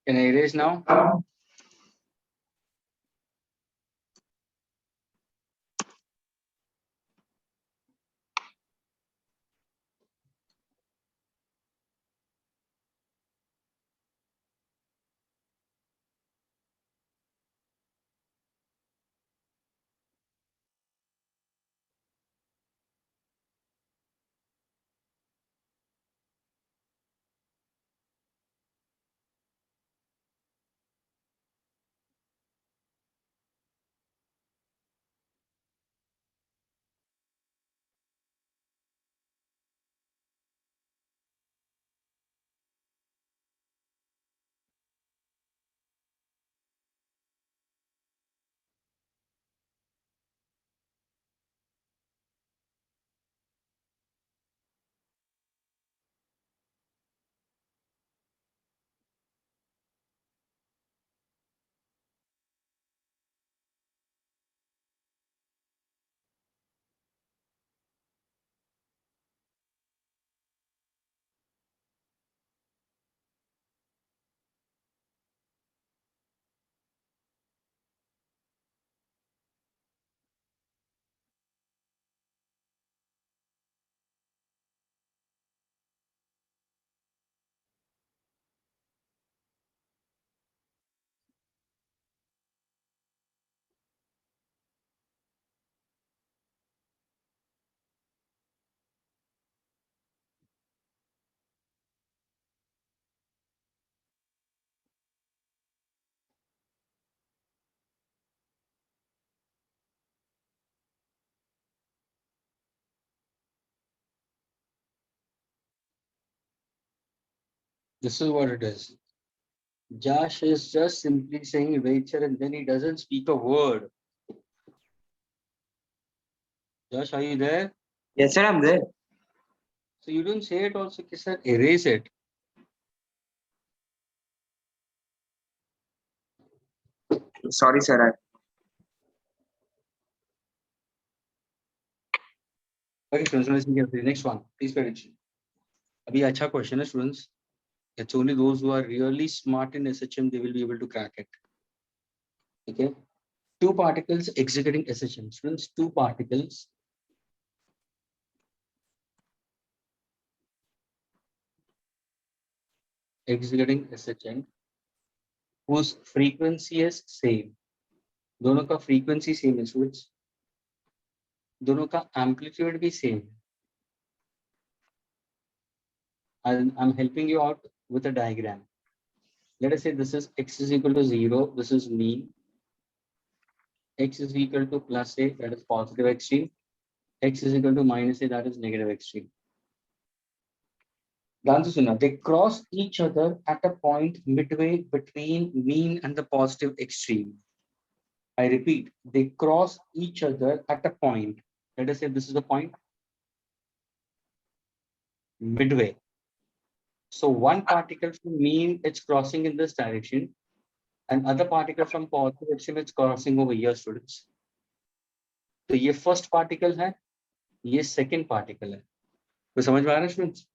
Can I erase now? This is what it is. Josh is just simply saying Rachel and then he doesn't speak a word. Josh, are you there? Yes, sir, I'm there. So you don't say it also, sir, erase it. Sorry, sir. Okay, students, let's get the next one. Please pay attention. Abhi acha question hai, students. It's only those who are really smart in SHM, they will be able to crack it. Okay. Two particles executing SHM. Students, two particles executing SHM whose frequency is same. दोनों का frequency same है students. दोनों का amplitude भी same. I'm helping you out with a diagram. Let us say this is x is equal to 0. This is mean. X is equal to plus a, that is positive extreme. X is equal to minus a, that is negative extreme. ध्यान से सुनना, they cross each other at a point midway between mean and the positive extreme. I repeat, they cross each other at a point. Let us say this is the point midway. So one particle from mean, it's crossing in this direction, and other particle from positive extreme, it's crossing over here, students. तो ये first particle है, ये second particle है. तो समझ में आ रहा है स्टूडेंट्स?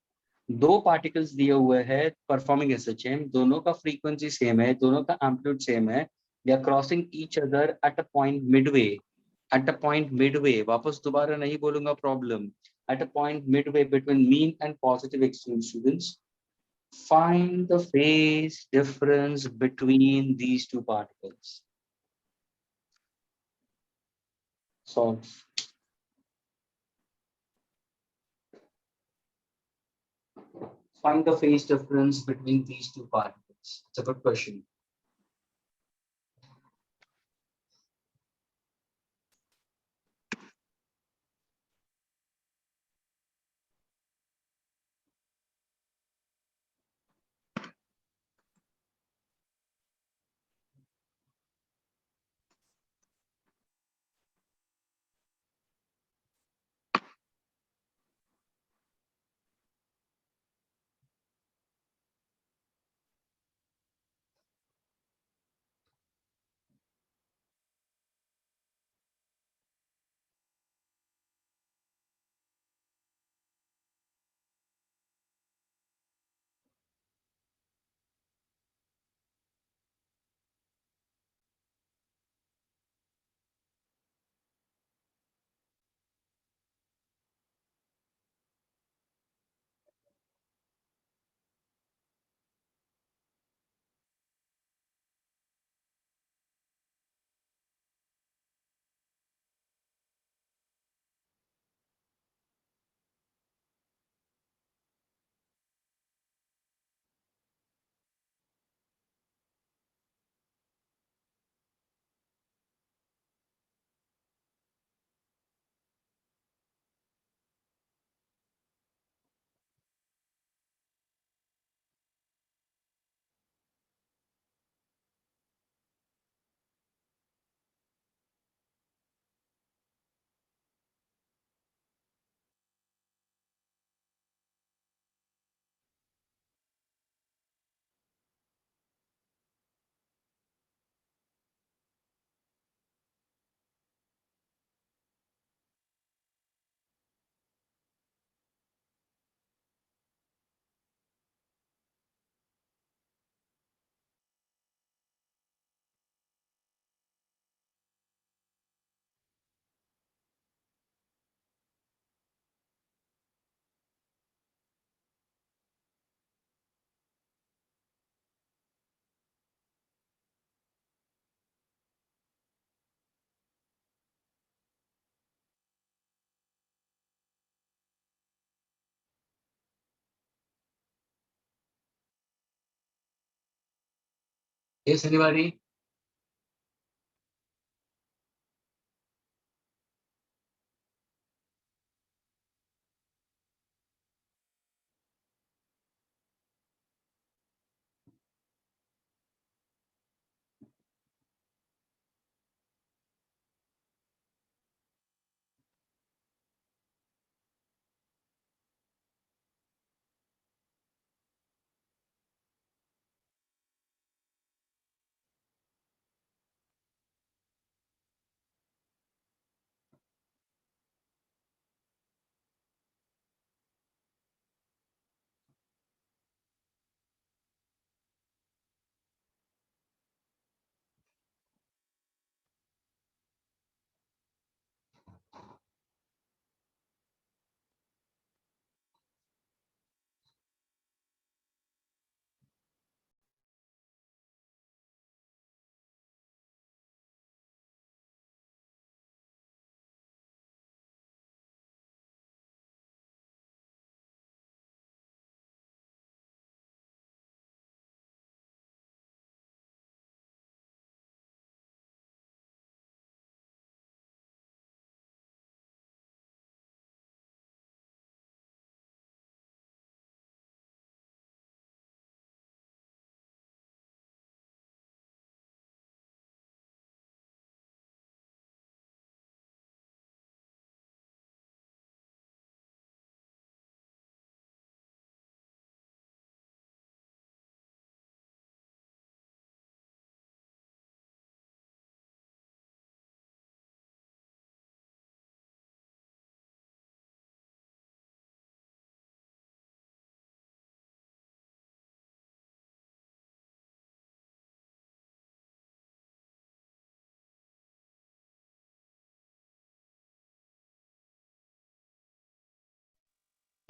दो पार्टिकल्स दिए हुए हैं परफॉर्मिंग एसएचएम, दोनों का फ्रीक्वेंसी सेम है, दोनों का एम्पलीट्यूड सेम है. They are crossing each other at a point midway. At a point midway, वापस दोबारा नहीं बोलूंगा problem. At a point midway between mean and positive extreme. Students, find the phase difference between these two particles. Solve. Find the phase difference between these two particles. It's a good question. Yes, anybody?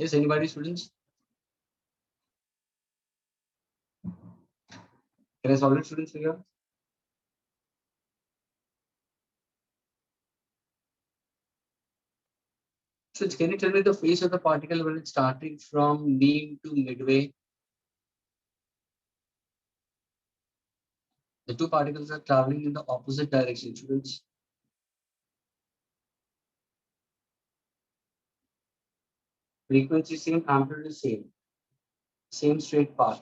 Yes, anybody, students? Can I solve it, students, here? So can you tell me the phase of the particle when it's starting from mean to midway? The two particles are traveling in the opposite direction, students. Frequency same, amplitude is same straight path.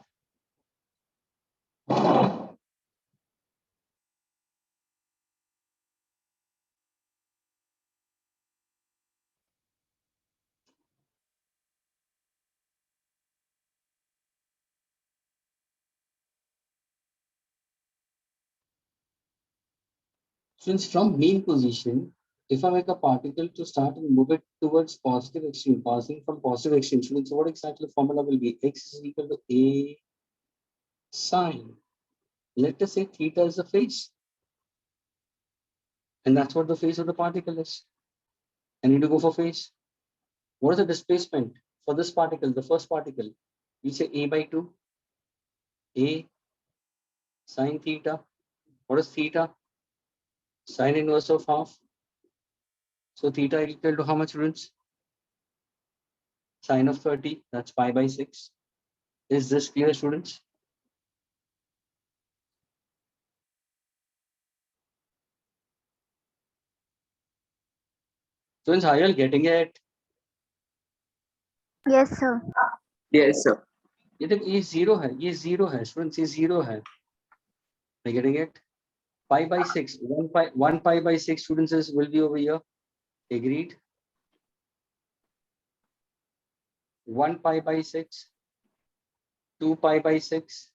Since from mean position, if I make a particle to start and move it towards positive extreme, passing from positive extreme, students, so what exactly the formula will be? X is equal to A sine. Let us say theta is the phase. And that's what the phase of the particle is. I need to go for phase. What is the displacement for this particle, the first particle? We say A by 2, A sine theta. What is theta? Sine inverse of half. So theta equal to how much, students? Sine of 30, that's pi by 6. Is this clear, students? Students, are you all getting it? Yes, sir. Yes, sir. ये zero है, students, ये zero है. Are you getting it? Pi by 6, 1 pi by 6, students, will be over here. Agreed? 1 pi by 6, 2 pi by 6,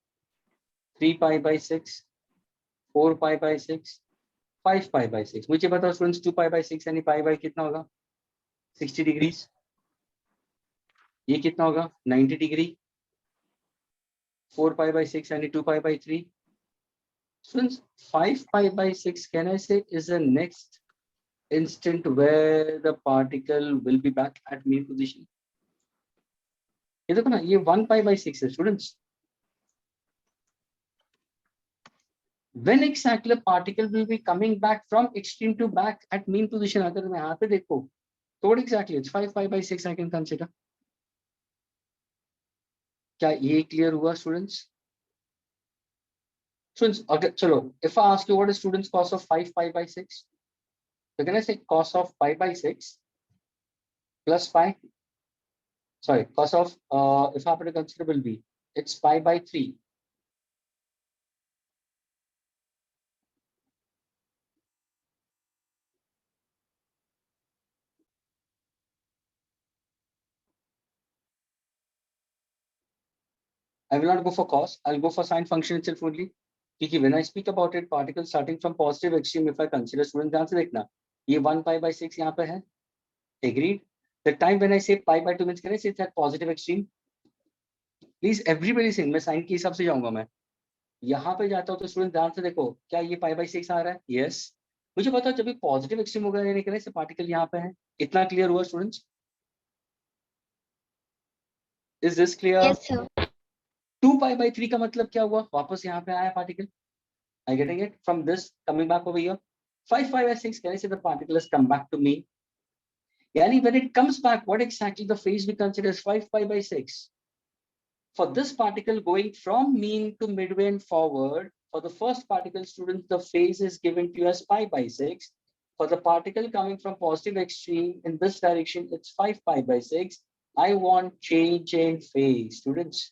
3 pi by 6, 4 pi by 6, 5 pi by 6. मुझे बताओ students 2 pi by 6 यानी pi by कितना होगा? 60 degrees. ये कितना होगा? 90 degree. 4 pi by 6 यानी 2 pi by 3. Students, 5 pi by 6, can I say, is the next instant where the particle will be back at mean position? ये देखो ना, ये 1 pi by 6 है students. When exactly the particle will be coming back from extreme to back at mean position? अगर मैं यहाँ पे देखो, तो what exactly it's 5 pi by 6 I can consider. क्या ये clear हुआ students? Students, okay, चलो, if I ask you what is students cos of 5 pi by 6, so can I say cos of pi by 6 plus pi? Sorry, cos of if I have to consider will be, it's pi by 3. I will not go for cos, I'll go for sine function itself only. Because when I speak about it, particles starting from positive extreme, if I consider, students ध्यान से देखना, ये 1 pi by 6 यहाँ पे है. Agreed? The time when I say pi by 2 means can I say it's at positive extreme? Please everybody say, मैं sign के हिसाब से जाऊंगा मैं. यहाँ पे जाता हूँ तो स्टूडेंट ध्यान से देखो, क्या ये pi by 6 आ रहा है? Yes. मुझे बताओ जब भी पॉजिटिव एक्सट्रीम होगा यानी कि पार्टिकल यहाँ पे है. इतना क्लियर हुआ students? Is this clear? Yes, sir. 2 pi by 3 का मतलब क्या हुआ? वापस यहाँ पे आया particle. Are you getting it? From this coming back over here. 5 pi by 6, can I say the particle has come back to me? Yani when it comes back, what exactly the phase we consider is 5 pi by 6. For this particle going from mean to midway and forward, for the first particle, students, the phase is given to you as pi by 6. For the particle coming from positive extreme in this direction, it's 5 pi by 6. I want change in phase, students.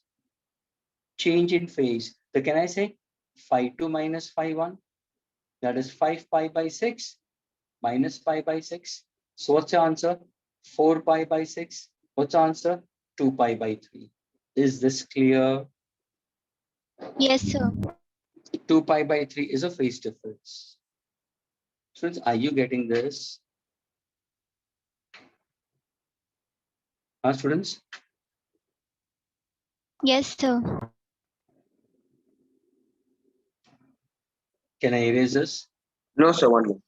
Change in phase. So can I say phi 2 minus phi 1? That is 5 pi by 6 minus pi by 6. So what's the answer? 4 pi by 6. What's the answer? 2 pi by 3. Is this clear? Yes, sir. 2 pi by 3 is a phase difference. Students, are you getting this? Students? Yes, sir. Can I erase this? No, sir. One more.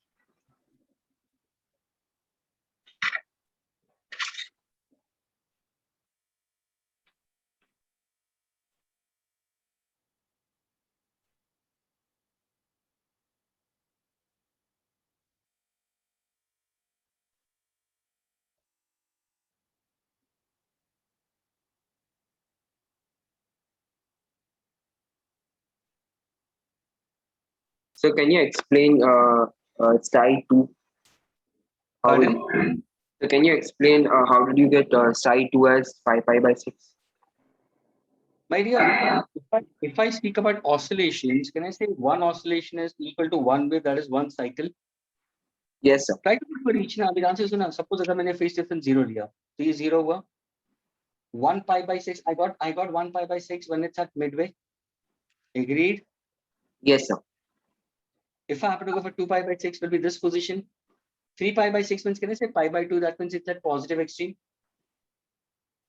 So can you explain psi 2? How Pardon? so can you explain how did you get psi 2 as 5 pi by 6? My dear, if I speak about oscillations, can I say one oscillation is equal to one wave, that is one cycle? Yes, sir. Try to look for each ना, अभी ध्यान से सुना. Suppose अगर मैंने phase difference 0 लिया, तो ये 0 हुआ. 1 pi by 6, I got 1 pi by 6 when it's at midway. Agreed? Yes, sir. If I happen to go for 2 pi by 6, will be this position. 3 pi by 6 means, can I say pi by 2? That means it's at positive extreme.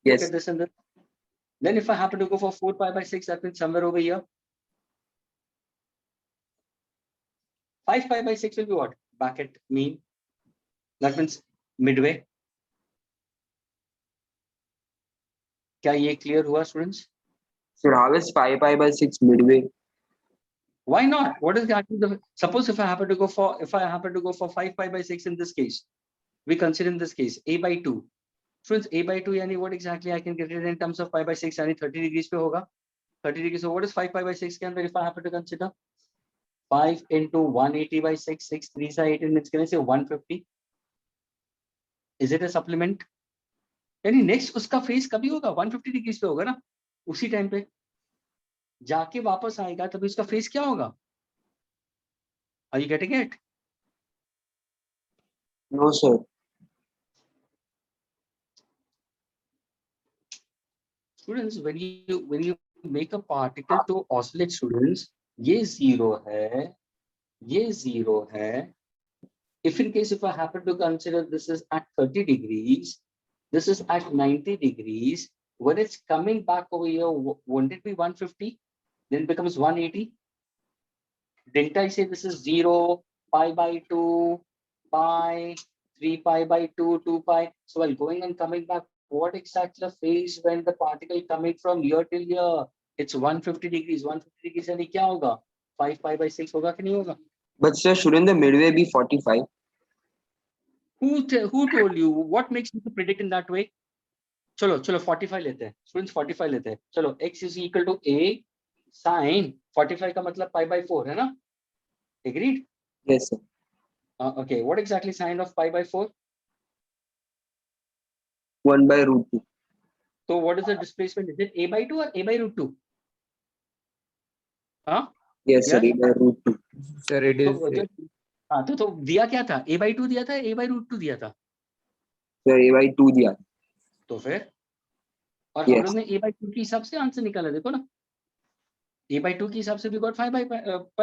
Look Yes. at this and this. Then if I happen to go for 4 pi by 6, that means somewhere over here. 5 pi by 6 will be what? Back at mean. That means midway. क्या ये clear हुआ, students? So how is 5 pi by 6 midway? Why not? What is actually the, suppose if I happen to go for 5 pi by 6 in this case, we consider in this case a by 2. Students, a by 2 yani what exactly I can get it in terms of pi by 6 yani 30 degrees pe hoga. 30 degrees. So what is 5 pi by 6 can if I happen to consider 5 into 180 by 6, 6 3 is 18, it's going to say 150. Is it a supplement? यानी next उसका face कभी होगा 150 degrees पे होगा ना, उसी time पे जाके वापस आएगा तभी उसका फेस क्या होगा? Are you getting it? No, sir. Students, when you make a particle to oscillate, students, ये zero है, ये zero है. If in case if I happen to consider this is at 30 degrees, this is at 90 degrees, when it's coming back over here, won't it be 150? Then it becomes 180. Didn't I say this is 0, pi by 2, pi, 3 pi by 2, 2 pi. So while going and coming back, what exactly the phase when the particle coming from here till here? It's 150 degrees. 150 degrees यानी क्या होगा? 5 pi by 6 होगा कि नहीं होगा? But sir, shouldn't the midway be 45? Who told you? What makes you to predict in that way? चलो 45 लेते हैं. Students 45 लेते हैं. चलो x is equal to a sin 45 का मतलब pi by 4 है ना? Agreed? Yes, sir. Okay, what exactly sine of pi by 4? 1 by root 2. So what is the displacement? Is it a by 2 or a by root 2? Huh? Yes, sir. Yes. A by root 2. Sir, it is. तो दिया क्या था? a by 2 दिया था, a by root 2 दिया था. Sir, A by 2 दिया. तो फिर और हम Yes. लोग ने a by 2 के हिसाब से आंसर निकाला, देखो ना. a by 2 के हिसाब से we got 5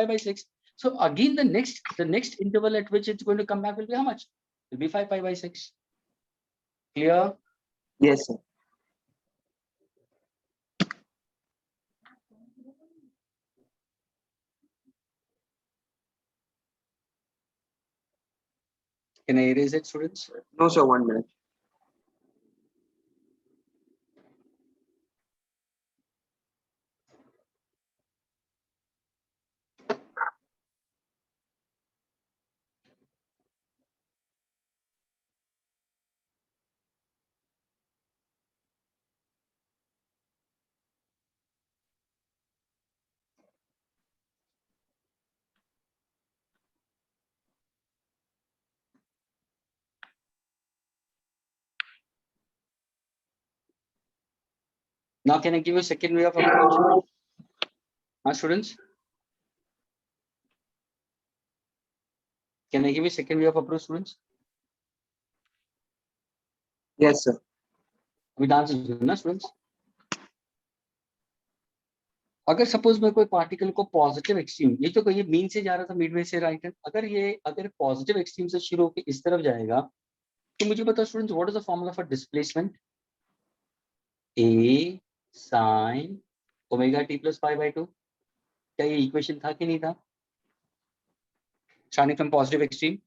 by 6. So again the next interval at which it's going to come back will be how much? Will be 5 pi by 6. Clear? Yes, sir. Can I erase it, students? No, sir. 1 minute. Now can I give you a second way of approach? Students? Can I give you a second way of approach, students? Yes, sir. With answers, ना students? अगर suppose मैं कोई particle को positive extreme, ये तो ये mean से जा रहा था मिडवे से राइट हैंड, अगर पॉजिटिव एक्सट्रीम से शुरू होकर इस तरफ जाएगा तो मुझे बताओ students, what is the formula for displacement? a sin omega t plus pi by 2. क्या ये इक्वेशन था कि नहीं था? Starting from positive extreme.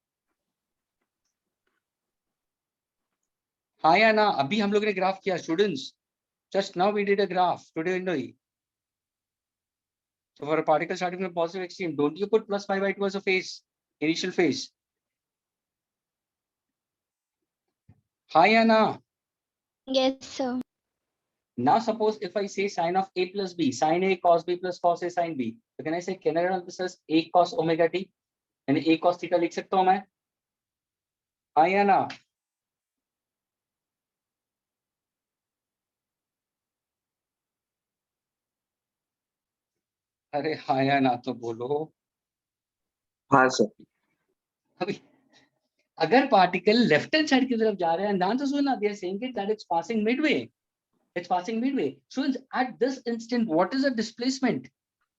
हाँ या ना? अभी हम लोग ने ग्राफ किया students, just now we did a graph today only. So for a particle starting from positive extreme, don't you put plus pi by 2 as a phase, initial phase? हाँ या ना? Yes, sir. Now suppose if I say sine of A plus B, sine A cos B plus cos A sine B, so can I say, can I write this as A cos omega t? And A cos theta लिख सकता हूं मैं? हाँ या ना? अरे हाँ या ना तो बोलो. हाँ सर. अभी अगर पार्टिकल लेफ्ट हैंड साइड की तरफ जा रहा है, ना तो सुना, they are saying it that it's passing midway. It's passing midway. So at this instant, what is the displacement?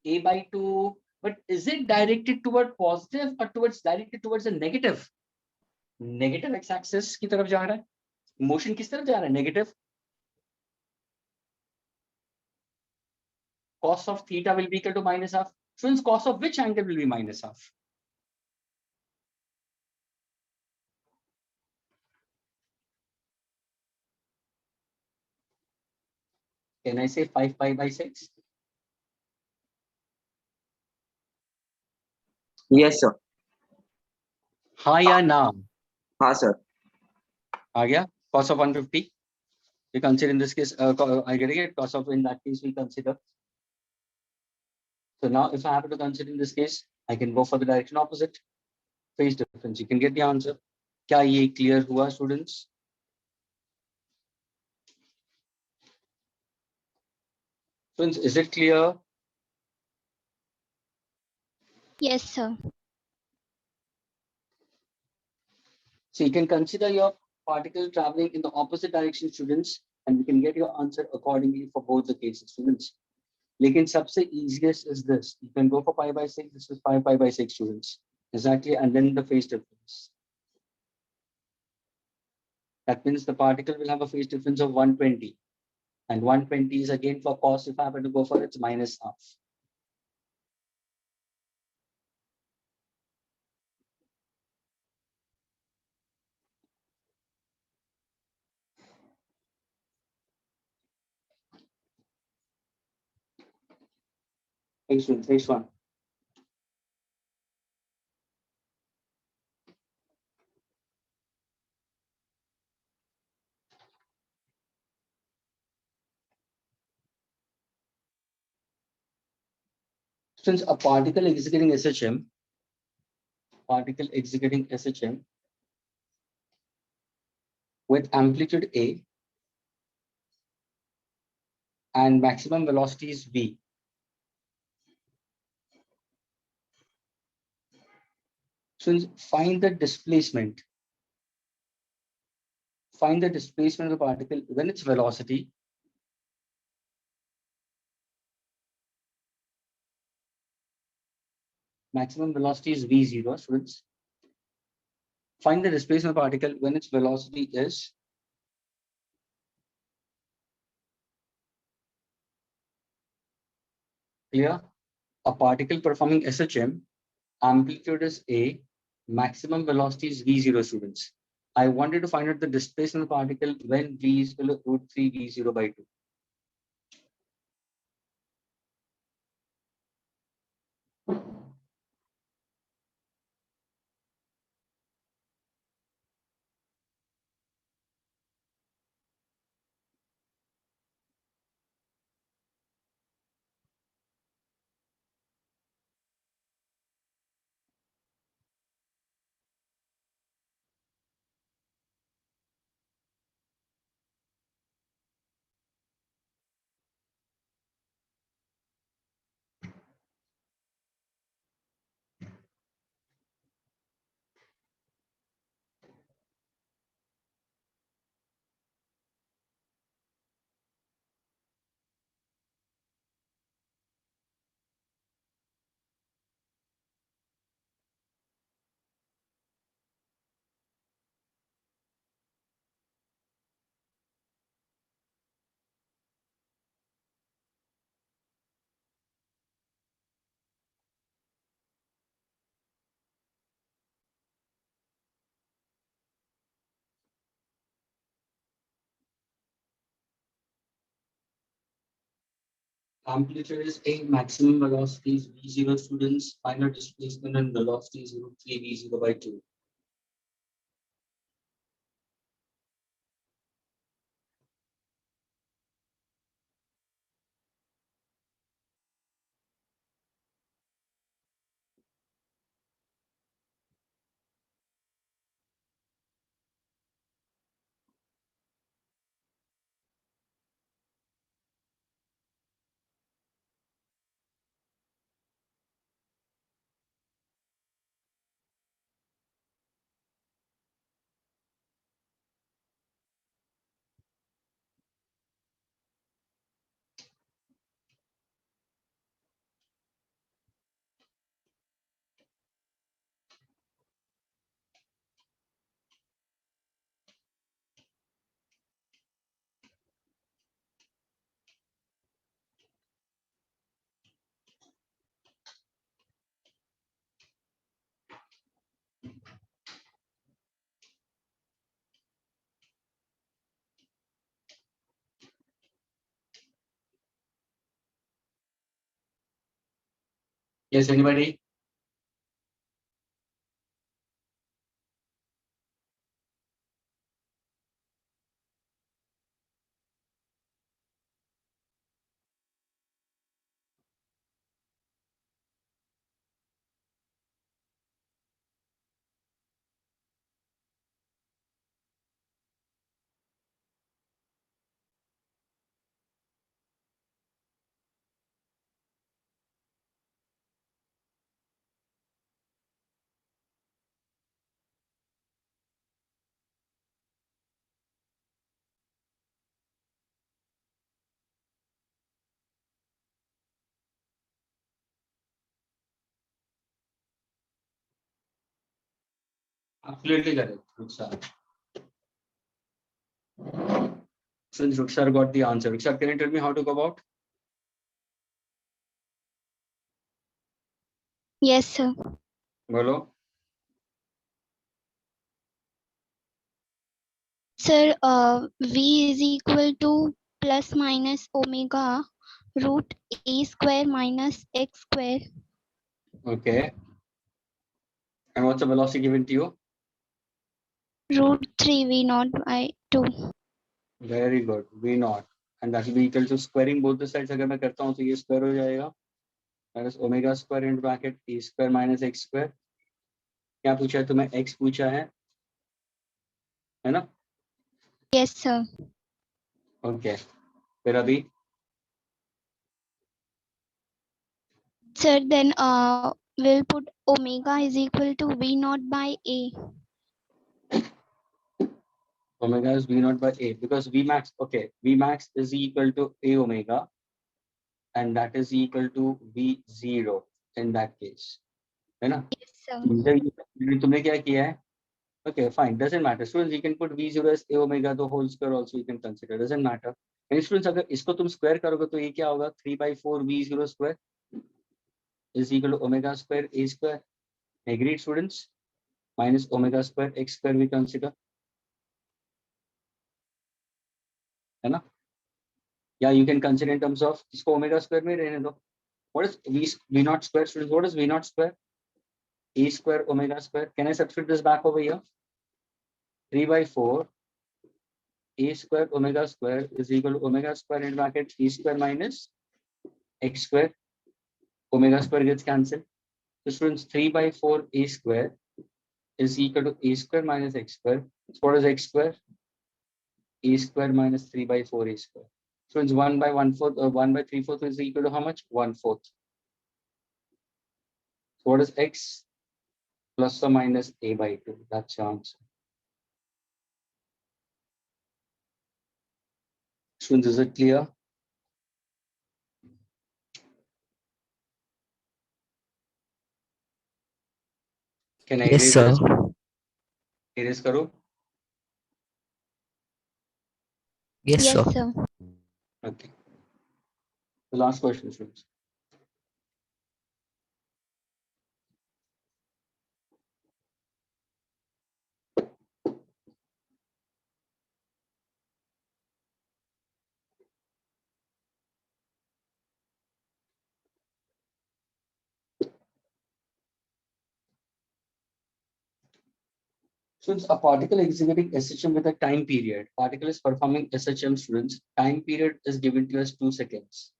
A by 2. But is it directed toward positive or directed towards the negative? Negative x-axis की तरफ जा रहा है. Motion किस तरफ जा रहा है? Negative. Cos of theta will be equal to minus half. So cos of which angle will be minus half? Can I say 5 pi by 6? Yes sir. हाँ या ना? हाँ sir. आ गया. Cos of 150. We consider in this case, I get it. Cos of, in that case, we consider. So now, if I have to consider in this case, I can go for the direction opposite. Phase difference. You can get the answer. क्या ये clear हुआ, students? Students, is it clear? Yes, sir. So you can consider your particle traveling in the opposite direction, students, and you can get your answer accordingly for both the cases, students. लेकिन सबसे easiest is this. You can go for pi by 6. This is 5 pi by 6, students. Exactly, and then the phase difference. That means the particle will have a phase difference of 120. And 120 is again for cos. If I happen to go for it, it's minus half. Next one. Since a particle executing SHM with amplitude A and maximum velocity is V. Since find the displacement. Find the displacement of the particle when its velocity maximum velocity is V0, students. Find the displacement of particle when its velocity is clear. A particle performing SHM, amplitude is A, maximum velocity is V0, students. I wanted to find out the displacement of the particle when V is below √3 V0 by 2. Amplitude is A, maximum velocity is V0, students. Final displacement and velocity is √3 V0 by 2. Yes, anybody? Absolutely correct, Ruksar. Since Ruksar got the answer, Ruksar, can you tell me how to go about? Yes, sir. Bolo. Sir, V is equal to plus minus omega root a square minus x square. Okay. And what's the velocity given to you? Root 3 V naught by 2. Very good. V naught. And that will be equal to squaring both the sides. अगर मैं करता हूँ तो ये square हो जाएगा. That is omega square into bracket a square minus x square. क्या पूछा है तुम्हें? X पूछा है ना? Yes, sir. Okay. फिर अभी Sir, then we'll put omega is equal to V naught by A. omega is V naught by a because V max. Okay. V max is equal to a omega, and that is equal to V0 in that case. है ना? Yes, sir. तुमने क्या किया है? Okay, fine. Doesn't matter. Students, you can put V0 as a omega the whole square also you can consider. Doesn't matter. And students, अगर इसको तुम square करोगे तो ये क्या होगा? 3/4 V0 square is equal to omega square a square. Agreed, students? Minus omega square x square we consider. है ना? Yeah, you can consider in terms of इसको omega square में रहने दो. What is V naught square, students? What is V naught square? A square omega square. Can I substitute this back over here? 3/4 a square omega square is equal to omega square in bracket e square minus x square. Omega square gets cancelled. So students, 3/4 a square is equal to a square minus x square. So what is x square? A square minus 3/4 a square. Students, 1/1/4 or 1/3/4 is equal to how much? 1/4. So what is x? Plus or minus a/2. That's your answer. Students, is it clear? Can I Yes, erase sir. this? Erase karo? Yes, Yes, sir. sir. Okay. The last question, students. Students, a particle executing SHM with a time period. Particle is performing SHM, students. Time period is given to us 2 seconds.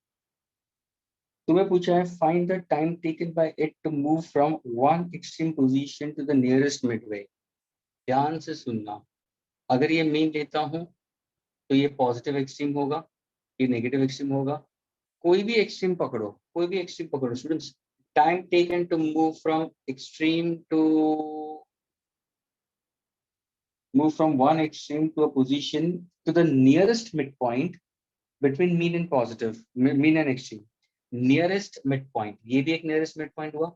तुम्हें पूछा है find the time taken by it to move from one extreme position to the nearest midway. ध्यान से सुनना. अगर ये mean लेता हूं तो ये पॉजिटिव एक्सट्रीम होगा, ये नेगेटिव एक्सट्रीम होगा. कोई भी एक्सट्रीम पकड़ो, कोई भी एक्सट्रीम पकड़ो students. Time taken to move from extreme to move from one extreme to a position to the nearest midpoint between mean and positive, mean and extreme. Nearest midpoint. ये भी एक nearest midpoint हुआ.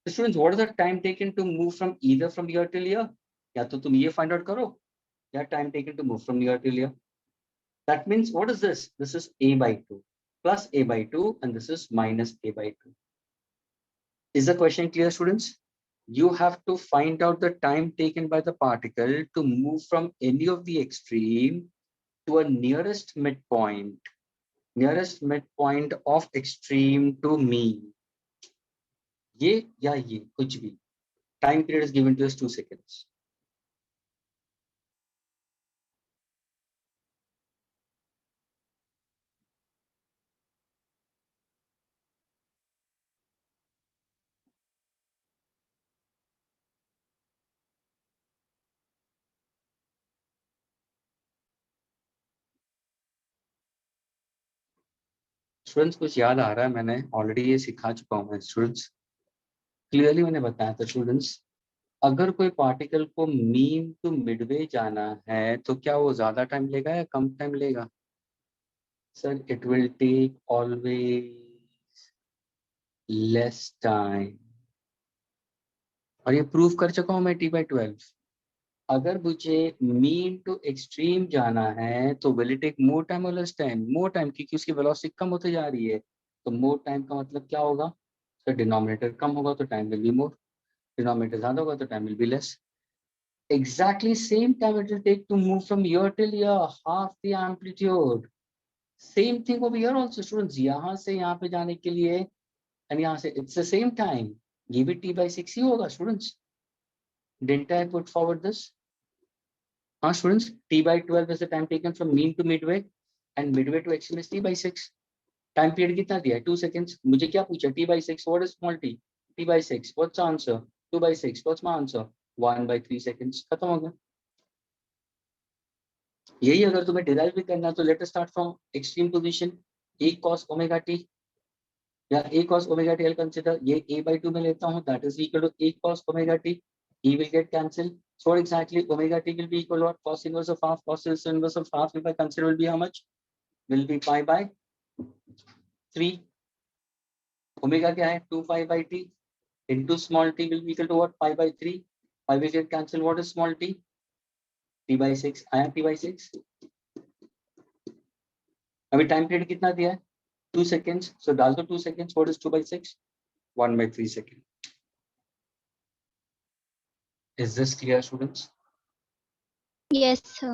So students, what is the time taken to move from either from here till here? या तो तुम ये find out करो, या time taken to move from here till here. That means what is this? This is a/2 plus a/2, and this is minus a/2. Is the question clear, students? You have to find out the time taken by the particle to move from any of the extreme to a nearest midpoint of extreme to mean. ये या ये कुछ भी. Time period is given to us 2 seconds. Students कुछ याद आ रहा है? मैंने ऑलरेडी ये सिखा चुका हूँ स्टूडेंट्स. क्लियरली मैंने बताया था स्टूडेंट्स, अगर कोई पार्टिकल को मीन टू मिडवे जाना है तो क्या वो ज्यादा टाइम लेगा या कम टाइम लेगा? Sir it will take always less time. और ये प्रूव कर चुका हूँ मैं T/12. अगर मुझे मीन टू एक्सट्रीम जाना है तो will it take more time और लेस टाइम? मोर टाइम, क्योंकि उसकी वेलोसिटी कम होते जा रही है. तो मोर टाइम का मतलब क्या होगा? सर डिनोमिनेटर कम होगा तो time will be more, denominator ज्यादा होगा तो time will be less. Exactly same time it will take to move from here till here, half the amplitude. Same thing over here also students. यहाँ से यहाँ पे जाने के लिए and यहाँ से it's the same time. ये भी T/6 ही होगा students. Didn't I put forward this? हाँ students, T/12 is the time taken from mean to midway and midway to extreme is T/6. Time period कितना दिया है? 2 seconds. मुझे क्या पूछा? T/6. What is small t? T/6. What's the answer? 2/6. What's my answer? 1/3 seconds. खत्म हो गया. यही अगर तुम्हें डिराइव भी करना तो let us start from extreme position. a cos omega t या a cos omega t. I'll consider ये a/2 में लेता हूँ, that is equal to a cos omega t. E will get cancelled. So exactly omega t will be equal to what? Cos inverse of half. Cos inverse of half if I consider will be how much? Will be pi/3. Omega क्या है? 2 pi by t into small t will be equal to what? Pi/3. Pi will get cancelled. What is small t? T/6. आया T/6. अभी time period कितना दिया है? 2 seconds. So डाल दो 2 seconds. What is 2/6? 1/3 second. Is this clear, students? Yes, sir.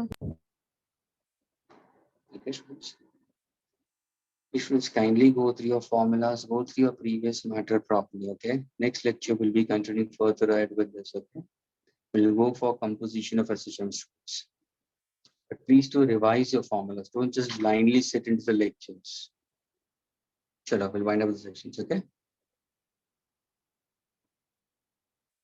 Okay, students. Students, kindly go through your formulas, go through your previous matter properly. Okay. Next lecture will be continuing further ahead with this. Okay. We'll go for composition of a system, students. But please do revise your formulas. Don't just blindly sit into the lectures. Chalo, we'll wind up the sections. Okay.